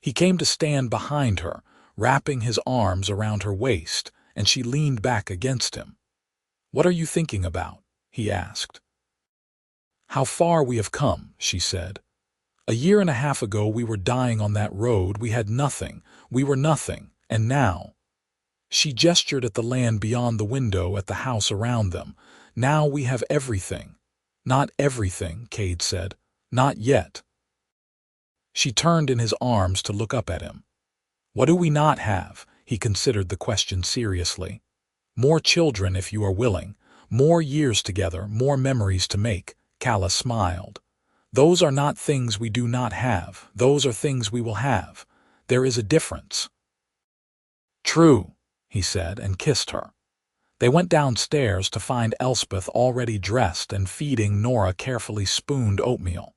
S1: He came to stand behind her, wrapping his arms around her waist, and she leaned back against him. "What are you thinking about?" he asked. "How far we have come," she said. "A year and a half ago we were dying on that road, we had nothing, we were nothing, and now—" She gestured at the land beyond the window, at the house around them. "Now we have everything." "Not everything," Kade said. "Not yet." She turned in his arms to look up at him. "What do we not have?" He considered the question seriously. "More children if you are willing, more years together, more memories to make." Kala smiled. "Those are not things we do not have, those are things we will have. There is a difference." "True," he said, and kissed her. They went downstairs to find Elspeth already dressed and feeding Nora carefully spooned oatmeal.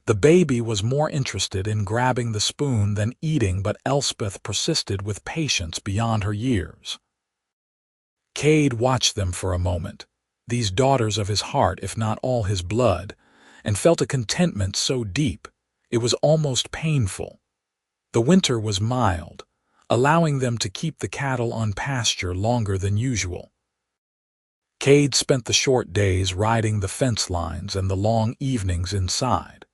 S1: The baby was more interested in grabbing the spoon than eating, but Elspeth persisted with patience beyond her years. Kade watched them for a moment, these daughters of his heart if not all his blood, and felt a contentment so deep it was almost painful. The winter was mild, allowing them to keep the cattle on pasture longer than usual. Kade spent the short days riding the fence lines and the long evenings inside,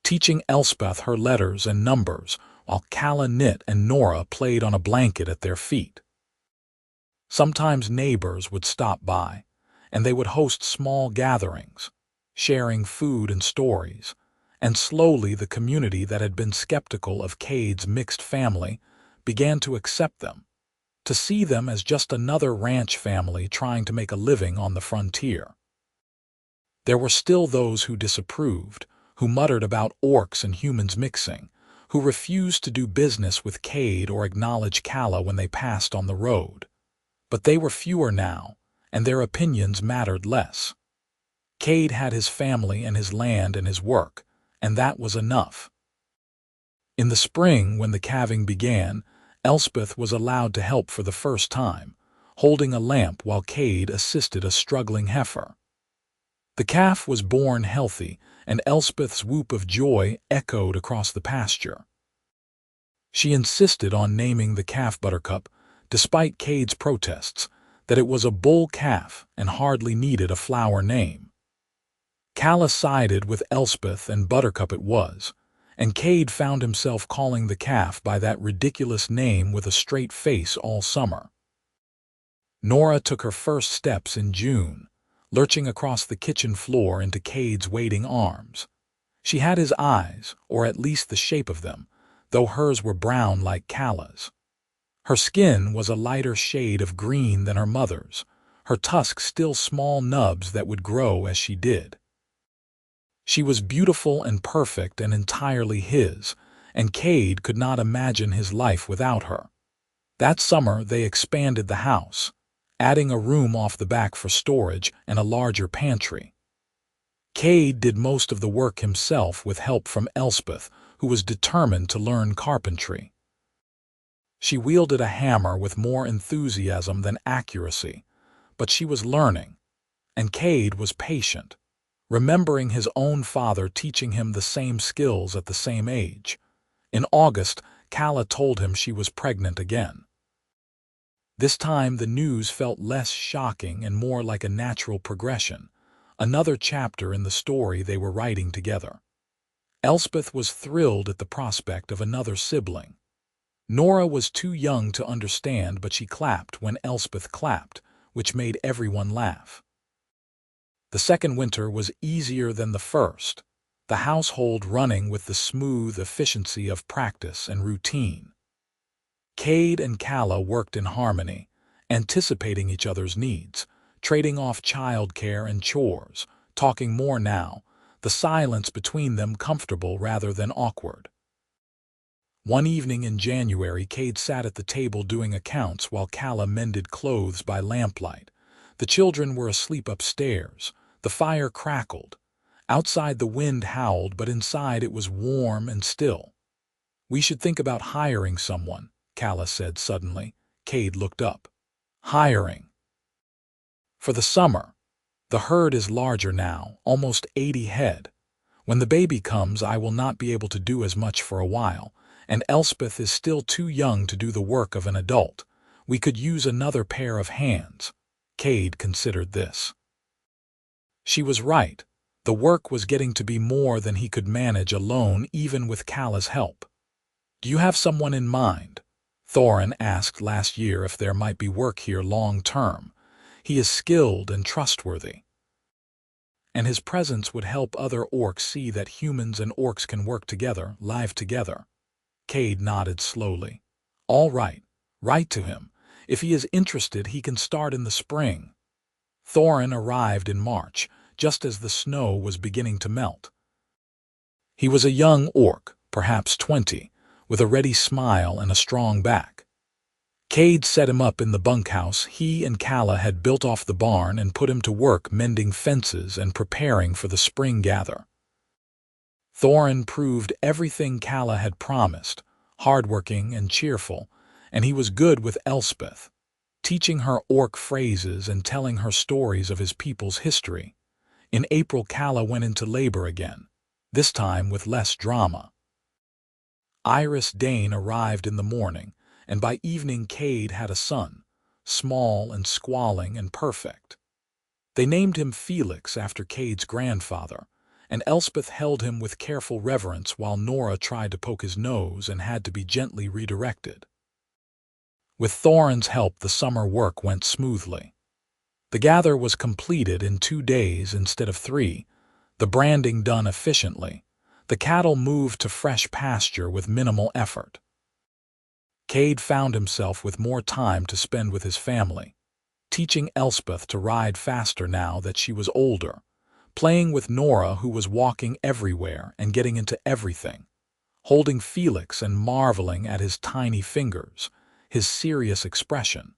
S1: teaching Elspeth her letters and numbers while Kala knit and Nora played on a blanket at their feet. Sometimes neighbors would stop by, and they would host small gatherings, sharing food and stories, and slowly the community that had been skeptical of Kade's mixed family began to accept them, to see them as just another ranch family trying to make a living on the frontier. There were still those who disapproved, who muttered about orcs and humans mixing, who refused to do business with Kade or acknowledge Kala when they passed on the road. But they were fewer now, and their opinions mattered less. Kade had his family and his land and his work, and that was enough. In the spring, when the calving began, Elspeth was allowed to help for the first time, holding a lamp while Kade assisted a struggling heifer. The calf was born healthy, and Elspeth's whoop of joy echoed across the pasture. She insisted on naming the calf Buttercup, despite Kade's protests, that it was a bull calf and hardly needed a flower name. Kala sided with Elspeth, and Buttercup it was, and Kade found himself calling the calf by that ridiculous name with a straight face all summer. Nora took her first steps in June, lurching across the kitchen floor into Kade's waiting arms. She had his eyes, or at least the shape of them, though hers were brown like Kala's. Her skin was a lighter shade of green than her mother's, her tusks still small nubs that would grow as she did. She was beautiful and perfect and entirely his, and Kade could not imagine his life without her. That summer they expanded the house, adding a room off the back for storage and a larger pantry. Kade did most of the work himself with help from Elspeth, who was determined to learn carpentry. She wielded a hammer with more enthusiasm than accuracy, but she was learning, and Kade was patient, remembering his own father teaching him the same skills at the same age. In August, Kala told him she was pregnant again. This time the news felt less shocking and more like a natural progression, another chapter in the story they were writing together. Elspeth was thrilled at the prospect of another sibling. Nora was too young to understand, but she clapped when Elspeth clapped, which made everyone laugh. The second winter was easier than the first, the household running with the smooth efficiency of practice and routine. Kade and Kala worked in harmony, anticipating each other's needs, trading off childcare and chores, talking more now, the silence between them comfortable rather than awkward. One evening in January, Kade sat at the table doing accounts while Kala mended clothes by lamplight. The children were asleep upstairs. The fire crackled. Outside the wind howled, but inside it was warm and still. "We should think about hiring someone," Kala said suddenly. Kade looked up. "Hiring?" "For the summer. The herd is larger now, almost 80 head. When the baby comes, I will not be able to do as much for a while, and Elspeth is still too young to do the work of an adult. We could use another pair of hands." Kade considered this. She was right. The work was getting to be more than he could manage alone, even with Kala's help. "Do you have someone in mind?" Thorin asked last year if there might be work here long term. "He is skilled and trustworthy, and his presence would help other orcs see that humans and orcs can work together, live together." Kade nodded slowly. "All right. Write to him. If he is interested, he can start in the spring." Thorin arrived in March, just as the snow was beginning to melt. He was a young orc, perhaps 20, with a ready smile and a strong back. Kade set him up in the bunkhouse he and Kala had built off the barn and put him to work mending fences and preparing for the spring gather. Thorin proved everything Kala had promised, hardworking and cheerful, and he was good with Elspeth, teaching her orc phrases and telling her stories of his people's history. In April, Kala went into labor again, this time with less drama. Iris Dane arrived in the morning, and by evening Kade had a son, small and squalling and perfect. They named him Felix after Kade's grandfather, and Elspeth held him with careful reverence while Nora tried to poke his nose and had to be gently redirected. With Thorin's help, the summer work went smoothly. The gather was completed in 2 days instead of 3, the branding done efficiently. The cattle moved to fresh pasture with minimal effort. Kade found himself with more time to spend with his family, teaching Elspeth to ride faster now that she was older, playing with Nora, who was walking everywhere and getting into everything, holding Felix and marveling at his tiny fingers, his serious expression,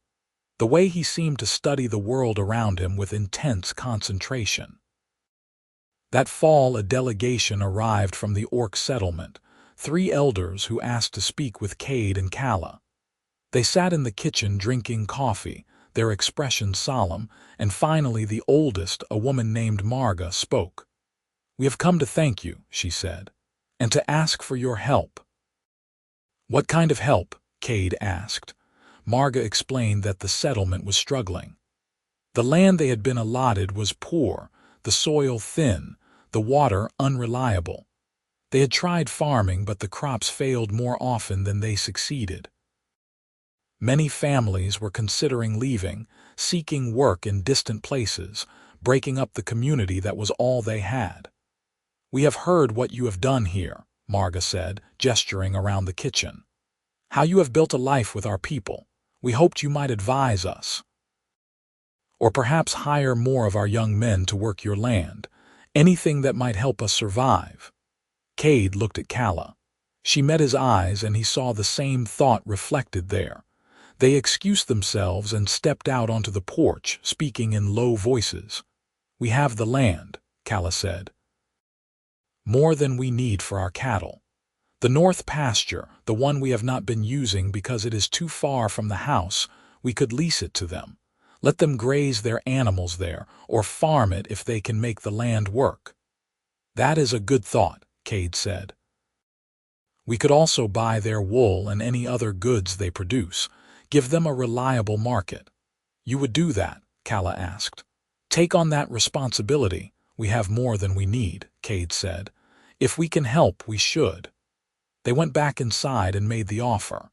S1: the way he seemed to study the world around him with intense concentration. That fall, a delegation arrived from the orc settlement, 3 elders who asked to speak with Kade and Kala. They sat in the kitchen drinking coffee, their expressions solemn, and finally the oldest, a woman named Marga, spoke. "We have come to thank you," she said, "and to ask for your help." "What kind of help?" Kade asked. Marga explained that the settlement was struggling. The land they had been allotted was poor, the soil thin, the water unreliable. They had tried farming, but the crops failed more often than they succeeded. Many families were considering leaving, seeking work in distant places, breaking up the community that was all they had. "We have heard what you have done here," Marga said, gesturing around the kitchen. "How you have built a life with our people. We hoped you might advise us, or perhaps hire more of our young men to work your land, anything that might help us survive." Kade looked at Kala. She met his eyes, and he saw the same thought reflected there. They excused themselves and stepped out onto the porch, speaking in low voices. "We have the land," Kala said. "More than we need for our cattle. The north pasture, the one we have not been using because it is too far from the house, we could lease it to them. Let them graze their animals there, or farm it if they can make the land work." "That is a good thought," Kade said. "We could also buy their wool and any other goods they produce, give them a reliable market." "You would do that?" Kala asked. "Take on that responsibility. We have more than we need," Kade said. "If we can help, we should." They went back inside and made the offer.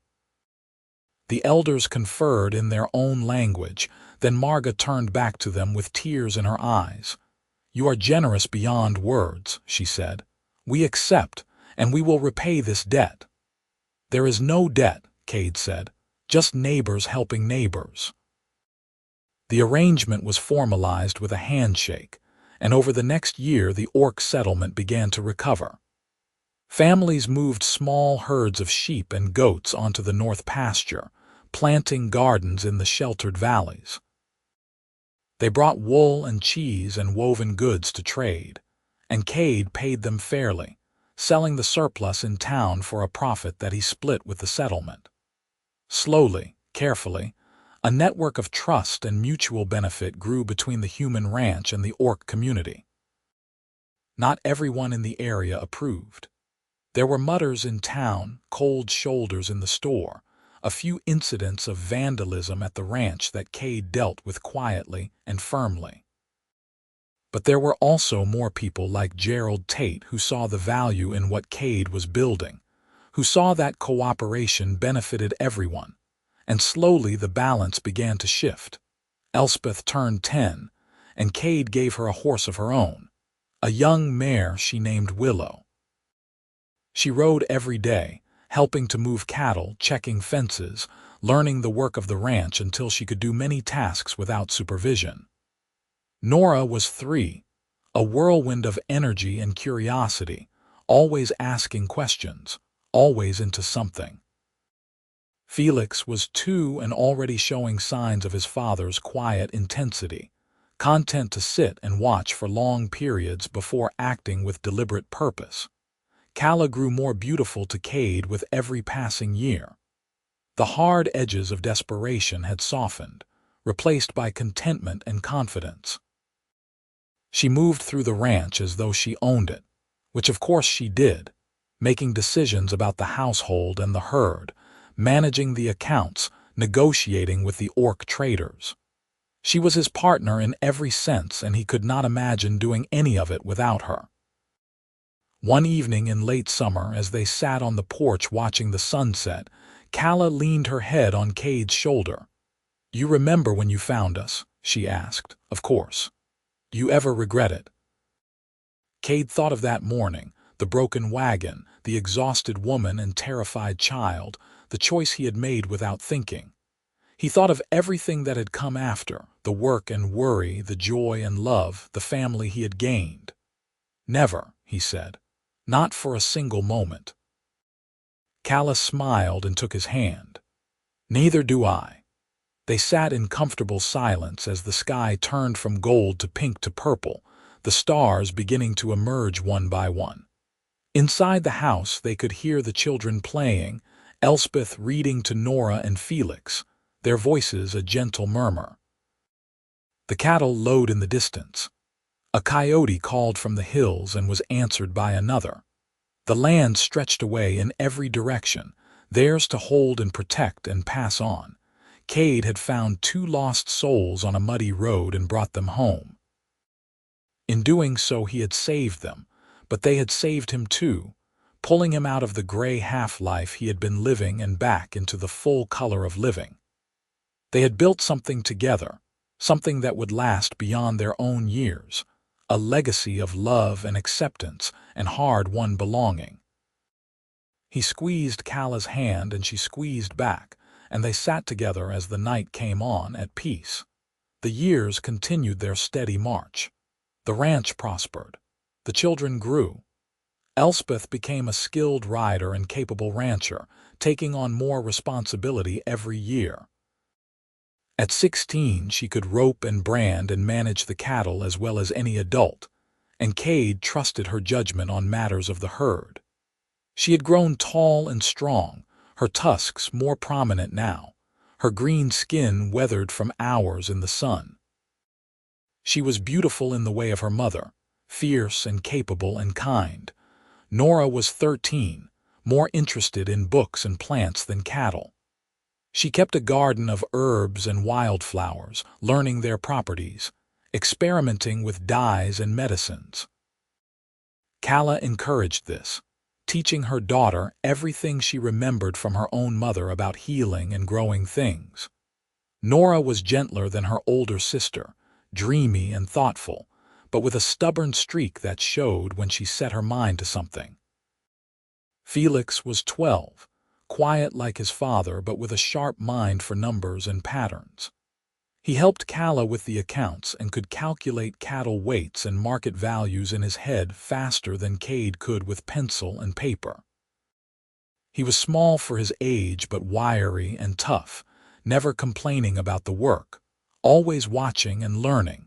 S1: The elders conferred in their own language, then Marga turned back to them with tears in her eyes. "You are generous beyond words," she said. "We accept, and we will repay this debt." "There is no debt," Kade said, "just neighbors helping neighbors." The arrangement was formalized with a handshake, and over the next year the orc settlement began to recover. Families moved small herds of sheep and goats onto the north pasture, planting gardens in the sheltered valleys. They brought wool and cheese and woven goods to trade, and Kade paid them fairly, selling the surplus in town for a profit that he split with the settlement. Slowly, carefully, a network of trust and mutual benefit grew between the human ranch and the orc community. Not everyone in the area approved. There were mutters in town, cold shoulders in the store, a few incidents of vandalism at the ranch that Kade dealt with quietly and firmly. But there were also more people like Gerald Tate who saw the value in what Kade was building, who saw that cooperation benefited everyone, and slowly the balance began to shift. Elspeth turned 10, and Kade gave her a horse of her own, a young mare she named Willow. She rode every day, helping to move cattle, checking fences, learning the work of the ranch until she could do many tasks without supervision. Nora was 3, a whirlwind of energy and curiosity, always asking questions, always into something. Felix was 2 and already showing signs of his father's quiet intensity, content to sit and watch for long periods before acting with deliberate purpose. Kala grew more beautiful to Kade with every passing year. The hard edges of desperation had softened, replaced by contentment and confidence. She moved through the ranch as though she owned it, which of course she did, making decisions about the household and the herd, managing the accounts, negotiating with the orc traders. She was his partner in every sense, and he could not imagine doing any of it without her. One evening in late summer, as they sat on the porch watching the sunset, Kala leaned her head on Kade's shoulder. "You remember when you found us?" she asked. "Of course. Do you ever regret it?" Kade thought of that morning, the broken wagon, the exhausted woman and terrified child, the choice he had made without thinking. He thought of everything that had come after, the work and worry, the joy and love, the family he had gained. "Never," he said. "Not for a single moment." Kala smiled and took his hand. "Neither do I." They sat in comfortable silence as the sky turned from gold to pink to purple, the stars beginning to emerge one by one. Inside the house they could hear the children playing, Elspeth reading to Nora and Felix, their voices a gentle murmur. The cattle lowed in the distance. A coyote called from the hills and was answered by another. The land stretched away in every direction, theirs to hold and protect and pass on. Kade had found 2 lost souls on a muddy road and brought them home. In doing so he had saved them, but they had saved him too, pulling him out of the gray half-life he had been living and back into the full color of living. They had built something together, something that would last beyond their own years, a legacy of love and acceptance and hard-won belonging. He squeezed Kala's hand and she squeezed back, and they sat together as the night came on at peace. The years continued their steady march. The ranch prospered. The children grew. Elspeth became a skilled rider and capable rancher, taking on more responsibility every year. At 16, she could rope and brand and manage the cattle as well as any adult, and Kade trusted her judgment on matters of the herd. She had grown tall and strong, her tusks more prominent now, her green skin weathered from hours in the sun. She was beautiful in the way of her mother, fierce and capable and kind. Nora was 13, more interested in books and plants than cattle. She kept a garden of herbs and wildflowers, learning their properties, experimenting with dyes and medicines. Kala encouraged this, teaching her daughter everything she remembered from her own mother about healing and growing things. Nora was gentler than her older sister, dreamy and thoughtful, but with a stubborn streak that showed when she set her mind to something. Felix was 12, quiet like his father but with a sharp mind for numbers and patterns. He helped Kala with the accounts and could calculate cattle weights and market values in his head faster than Kade could with pencil and paper. He was small for his age but wiry and tough, never complaining about the work, always watching and learning.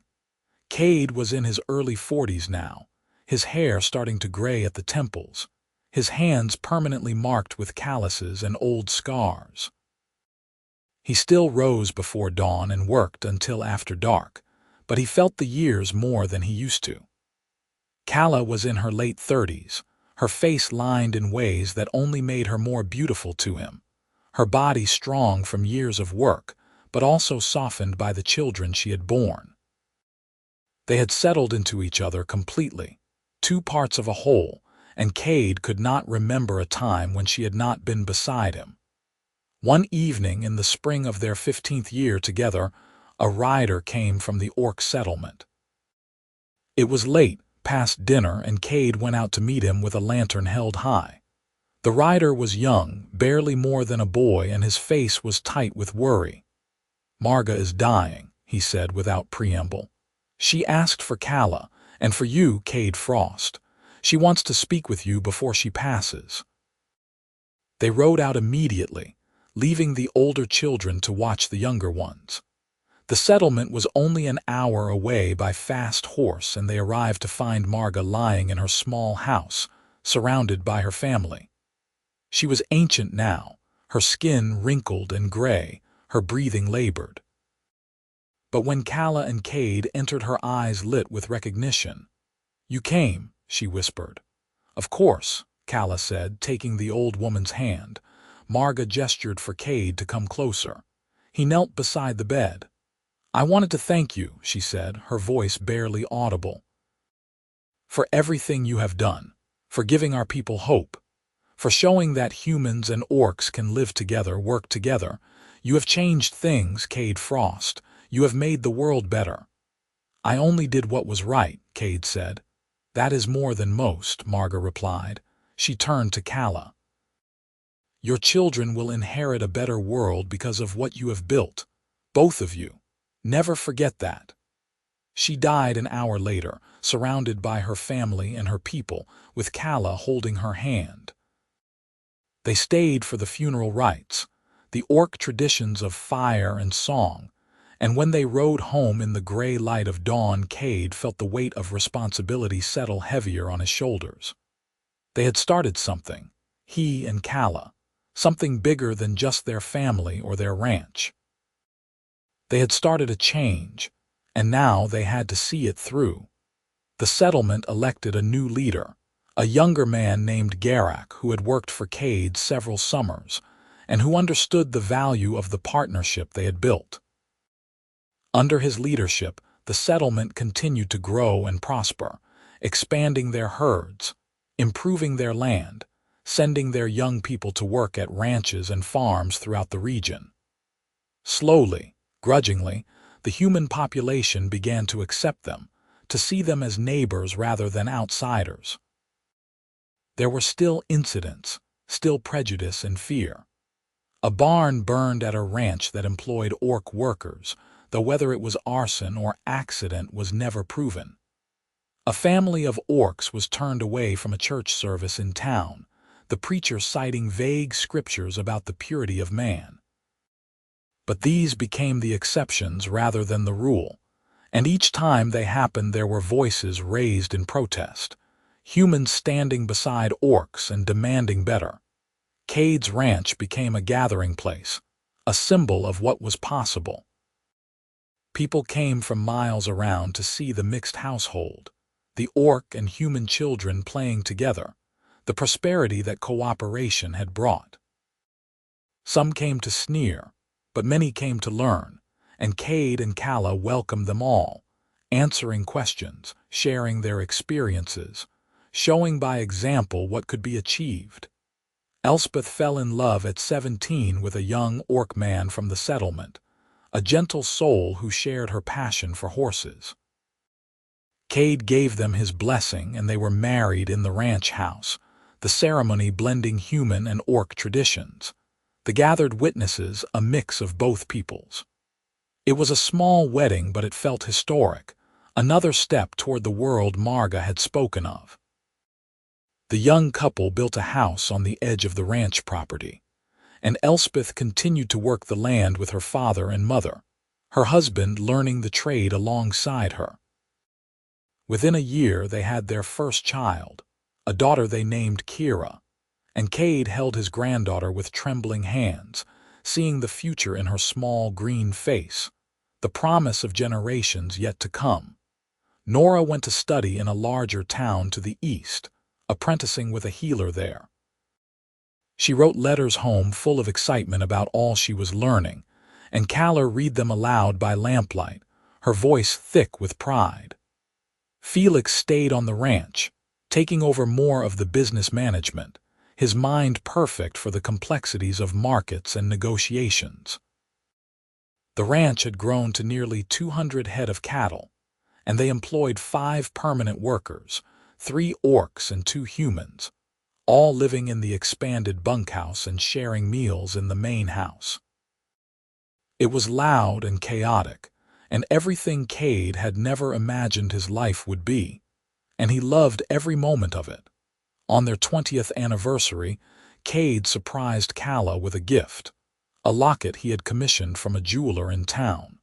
S1: Kade was in his early 40s now, his hair starting to gray at the temples, his hands permanently marked with calluses and old scars. He still rose before dawn and worked until after dark, but he felt the years more than he used to. Kala was in her late 30s, her face lined in ways that only made her more beautiful to him, her body strong from years of work, but also softened by the children she had borne. They had settled into each other completely, two parts of a whole, and Kade could not remember a time when she had not been beside him. One evening in the spring of their 15th year together, a rider came from the orc settlement. It was late, past dinner, and Kade went out to meet him with a lantern held high. The rider was young, barely more than a boy, and his face was tight with worry. "Marga is dying," he said without preamble. "She asked for Kala, and for you, Kade Frost. She wants to speak with you before she passes." They rode out immediately, leaving the older children to watch the younger ones. The settlement was only an hour away by fast horse, and they arrived to find Marga lying in her small house, surrounded by her family. She was ancient now, her skin wrinkled and gray, her breathing labored. But when Kala and Kade entered, her eyes lit with recognition. "You came," she whispered. "Of course," Kala said, taking the old woman's hand. Marga gestured for Kade to come closer. He knelt beside the bed. "I wanted to thank you," she said, her voice barely audible, "for everything you have done, for giving our people hope, for showing that humans and orcs can live together, work together. You have changed things, Kade Frost. You have made the world better." "I only did what was right," Kade said. "That is more than most," Marga replied. She turned to Kala. "Your children will inherit a better world because of what you have built. Both of you. Never forget that." She died an hour later, surrounded by her family and her people, with Kala holding her hand. They stayed for the funeral rites, the orc traditions of fire and song, and when they rode home in the gray light of dawn, Kade felt the weight of responsibility settle heavier on his shoulders. They had started something, he and Kala, something bigger than just their family or their ranch. They had started a change, and now they had to see it through. The settlement elected a new leader, a younger man named Garak, who had worked for Kade several summers, and who understood the value of the partnership they had built. Under his leadership, the settlement continued to grow and prosper, expanding their herds, improving their land, sending their young people to work at ranches and farms throughout the region. Slowly, grudgingly, the human population began to accept them, to see them as neighbors rather than outsiders. There were still incidents, still prejudice and fear. A barn burned at a ranch that employed orc workers, though whether it was arson or accident was never proven. A family of orcs was turned away from a church service in town, the preacher citing vague scriptures about the purity of man. But these became the exceptions rather than the rule, and each time they happened there were voices raised in protest, humans standing beside orcs and demanding better. Kade's ranch became a gathering place, a symbol of what was possible. People came from miles around to see the mixed household, the orc and human children playing together, the prosperity that cooperation had brought. Some came to sneer, but many came to learn, and Kade and Kala welcomed them all, answering questions, sharing their experiences, showing by example what could be achieved. Elspeth fell in love at 17 with a young orc man from the settlement, a gentle soul who shared her passion for horses. Kade gave them his blessing and they were married in the ranch house, the ceremony blending human and orc traditions. The gathered witnesses a mix of both peoples. It was a small wedding, but it felt historic, another step toward the world Marga had spoken of. The young couple built a house on the edge of the ranch property, and Elspeth continued to work the land with her father and mother, her husband learning the trade alongside her. Within a year they had their first child, a daughter they named Kira, and Kade held his granddaughter with trembling hands, seeing the future in her small green face, the promise of generations yet to come. Nora went to study in a larger town to the east, apprenticing with a healer there. She wrote letters home full of excitement about all she was learning, and Kala read them aloud by lamplight, her voice thick with pride. Felix stayed on the ranch, taking over more of the business management, his mind perfect for the complexities of markets and negotiations. The ranch had grown to nearly 200 head of cattle, and they employed 5 permanent workers, 3 orcs and 2 humans, all living in the expanded bunkhouse and sharing meals in the main house. It was loud and chaotic, and everything Kade had never imagined his life would be, and he loved every moment of it. On their 20th anniversary, Kade surprised Kala with a gift, a locket he had commissioned from a jeweler in town.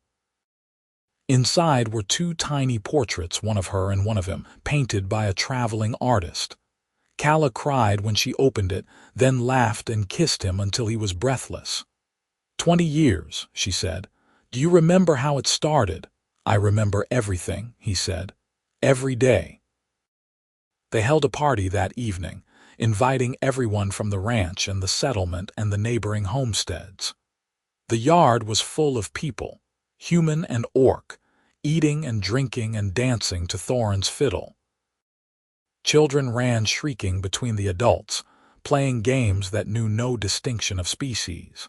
S1: Inside were 2 tiny portraits, one of her and one of him, painted by a traveling artist. Kala cried when she opened it, then laughed and kissed him until he was breathless. 20 years, she said. Do you remember how it started? I remember everything, he said. Every day. They held a party that evening, inviting everyone from the ranch and the settlement and the neighboring homesteads. The yard was full of people, human and orc, eating and drinking and dancing to Thorin's fiddle. Children ran shrieking between the adults, playing games that knew no distinction of species.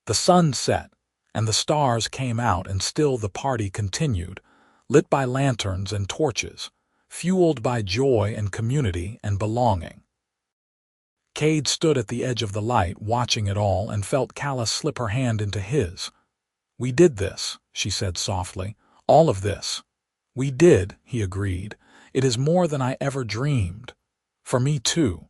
S1: The sun set, and the stars came out, and still the party continued, lit by lanterns and torches, fueled by joy and community and belonging. Kade stood at the edge of the light, watching it all, and felt Kala slip her hand into his. We did this, she said softly. All of this. We did, he agreed. It is more than I ever dreamed. For me too.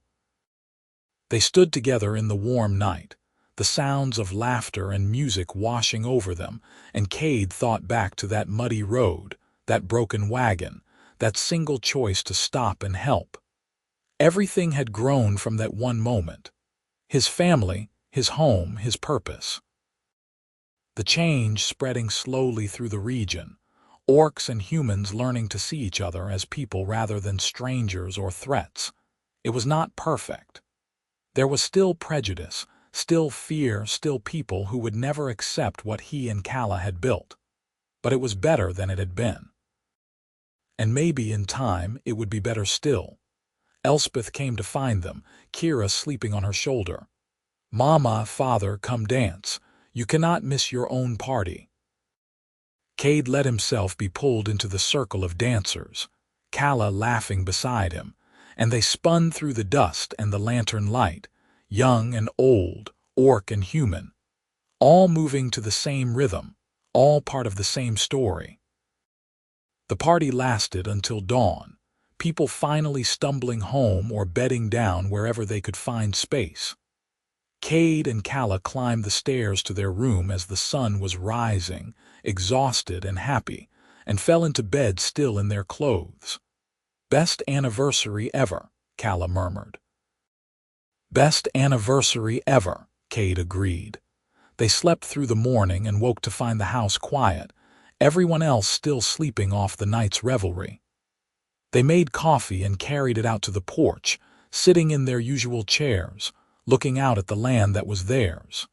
S1: They stood together in the warm night, the sounds of laughter and music washing over them, and Kade thought back to that muddy road, that broken wagon, that single choice to stop and help. Everything had grown from that one moment. His family, his home, his purpose. The change spreading slowly through the region, orcs and humans learning to see each other as people rather than strangers or threats. It was not perfect. There was still prejudice, still fear, still people who would never accept what he and Kala had built. But it was better than it had been. And maybe in time it would be better still. Elspeth came to find them, Kira sleeping on her shoulder. Mama, father, come dance. You cannot miss your own party. Kade let himself be pulled into the circle of dancers, Kala laughing beside him, and they spun through the dust and the lantern light, young and old, orc and human, all moving to the same rhythm, all part of the same story. The party lasted until dawn, people finally stumbling home or bedding down wherever they could find space. Kade and Kala climbed the stairs to their room as the sun was rising, exhausted and happy, and fell into bed still in their clothes. Best anniversary ever, Kala murmured. Best anniversary ever, Kade agreed. They slept through the morning and woke to find the house quiet, everyone else still sleeping off the night's revelry. They made coffee and carried it out to the porch, sitting in their usual chairs, looking out at the land that was theirs.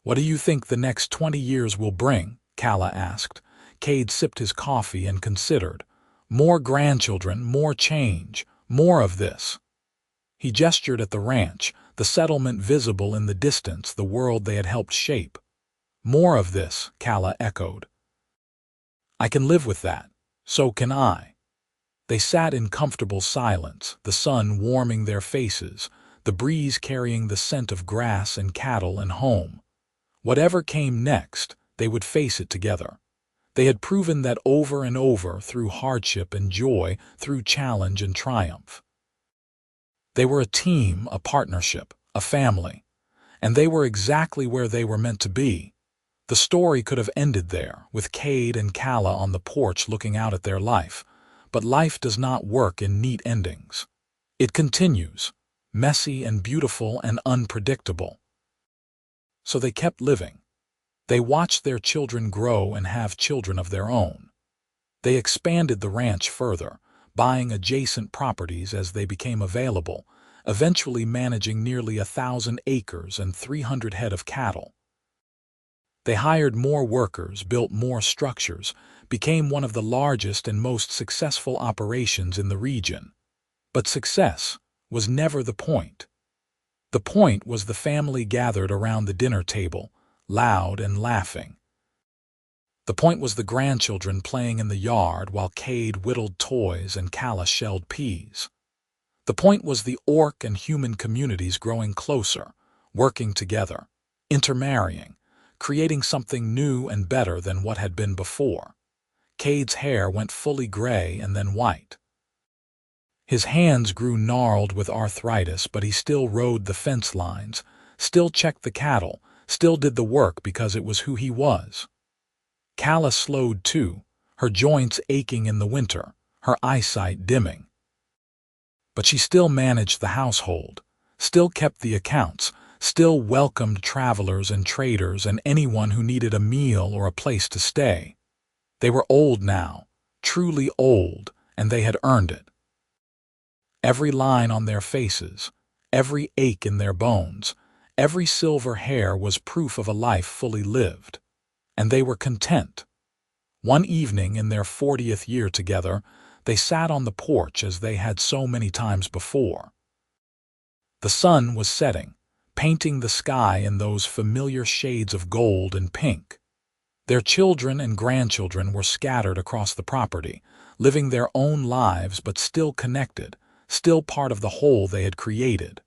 S1: What do you think the next 20 years will bring? Kala asked. Kade sipped his coffee and considered. More grandchildren, more change, More of this. He gestured at the ranch, the settlement visible in the distance, the world they had helped shape. More of this, Kala echoed. I can live with that. So can I. They sat in comfortable silence, the sun warming their faces, the breeze carrying the scent of grass and cattle and home. Whatever came next, they would face it together. They had proven that over and over, through hardship and joy, through challenge and triumph. They were a team, a partnership, a family, and they were exactly where they were meant to be. The story could have ended there, with Kade and Kala on the porch looking out at their life, but life does not work in neat endings. It continues, messy and beautiful and unpredictable. So they kept living. They watched their children grow and have children of their own. They expanded the ranch further, buying adjacent properties as they became available, eventually managing nearly 1,000 acres and 300 head of cattle. They hired more workers, built more structures, became one of the largest and most successful operations in the region. But success was never the point. The point was the family gathered around the dinner table, loud and laughing. The point was the grandchildren playing in the yard while Kade whittled toys and Kala shelled peas. The point was the orc and human communities growing closer, working together, intermarrying, creating something new and better than what had been before. Kade's hair went fully gray and then white. His hands grew gnarled with arthritis, but he still rode the fence lines, still checked the cattle, still did the work because it was who he was. Kala slowed too, her joints aching in the winter, her eyesight dimming. But she still managed the household, still kept the accounts, still welcomed travelers and traders and anyone who needed a meal or a place to stay. They were old now, truly old, and they had earned it. Every line on their faces, every ache in their bones, every silver hair was proof of a life fully lived. And they were content. One evening in their 40th year together, they sat on the porch as they had so many times before. The sun was setting, painting the sky in those familiar shades of gold and pink. Their children and grandchildren were scattered across the property, living their own lives but still connected, still part of the whole they had created.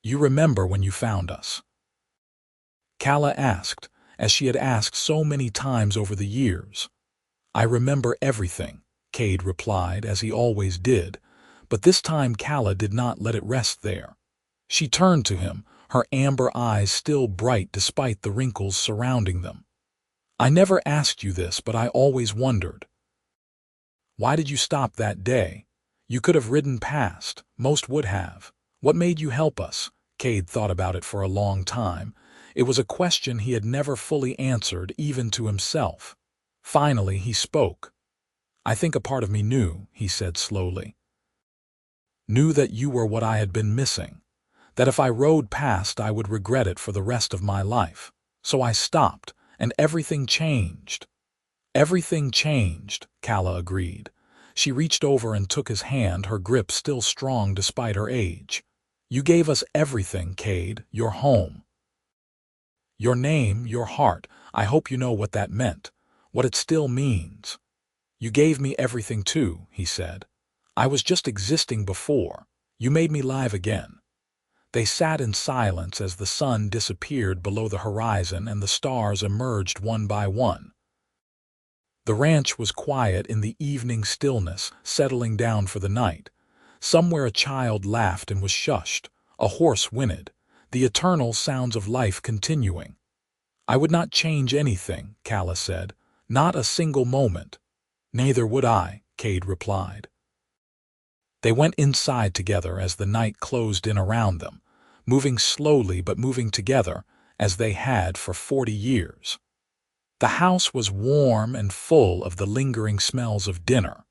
S1: You remember when you found us? Kala asked, as she had asked so many times over the years. I remember everything, Kade replied, as he always did, but this time Kala did not let it rest there. She turned to him, her amber eyes still bright despite the wrinkles surrounding them. I never asked you this, but I always wondered. Why did you stop that day? You could have ridden past, most would have. What made you help us? Kade thought about it for a long time. It was a question he had never fully answered, even to himself. Finally, he spoke. I think a part of me knew, he said slowly. Knew that you were what I had been missing, that if I rode past I would regret it for the rest of my life. So I stopped, and everything changed. Everything changed, Kala agreed. She reached over and took his hand, her grip still strong despite her age. You gave us everything, Kade, your home. Your name, your heart, I hope you know what that meant, what it still means. You gave me everything too, he said. I was just existing before. You made me live again. They sat in silence as the sun disappeared below the horizon and the stars emerged one by one. The ranch was quiet in the evening stillness, settling down for the night. Somewhere a child laughed and was shushed. A horse whinnied. The eternal sounds of life continuing. I would not change anything, Kala said. Not a single moment. Neither would I, Kade replied. They went inside together as the night closed in around them, moving slowly but moving together, as they had for 40 years. The house was warm and full of the lingering smells of dinner.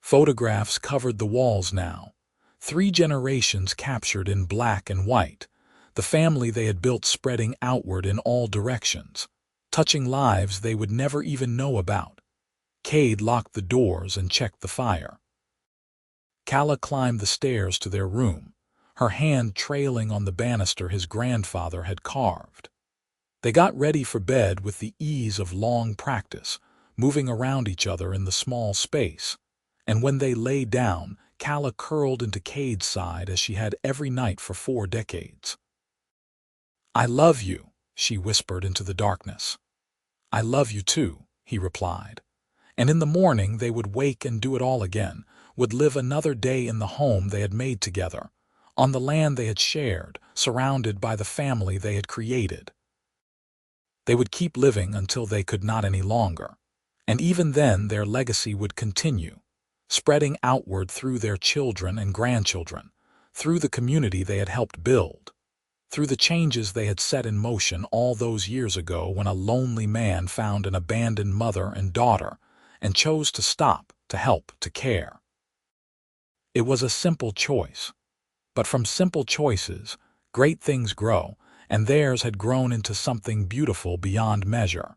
S1: Photographs covered the walls now. 3 generations captured in black and white, the family they had built spreading outward in all directions, touching lives they would never even know about. Kade locked the doors and checked the fire. Kala climbed the stairs to their room, her hand trailing on the banister his grandfather had carved. They got ready for bed with the ease of long practice, moving around each other in the small space, and when they lay down, Kala curled into Kade's side as she had every night for 4 decades. "I love you," she whispered into the darkness. "I love you too," he replied. And in the morning they would wake and do it all again, would live another day in the home they had made together, on the land they had shared, surrounded by the family they had created. They would keep living until they could not any longer, and even then their legacy would continue, spreading outward through their children and grandchildren, through the community they had helped build, through the changes they had set in motion all those years ago when a lonely man found an abandoned mother and daughter and chose to stop, to help, to care. It was a simple choice, but from simple choices, great things grow, and theirs had grown into something beautiful beyond measure.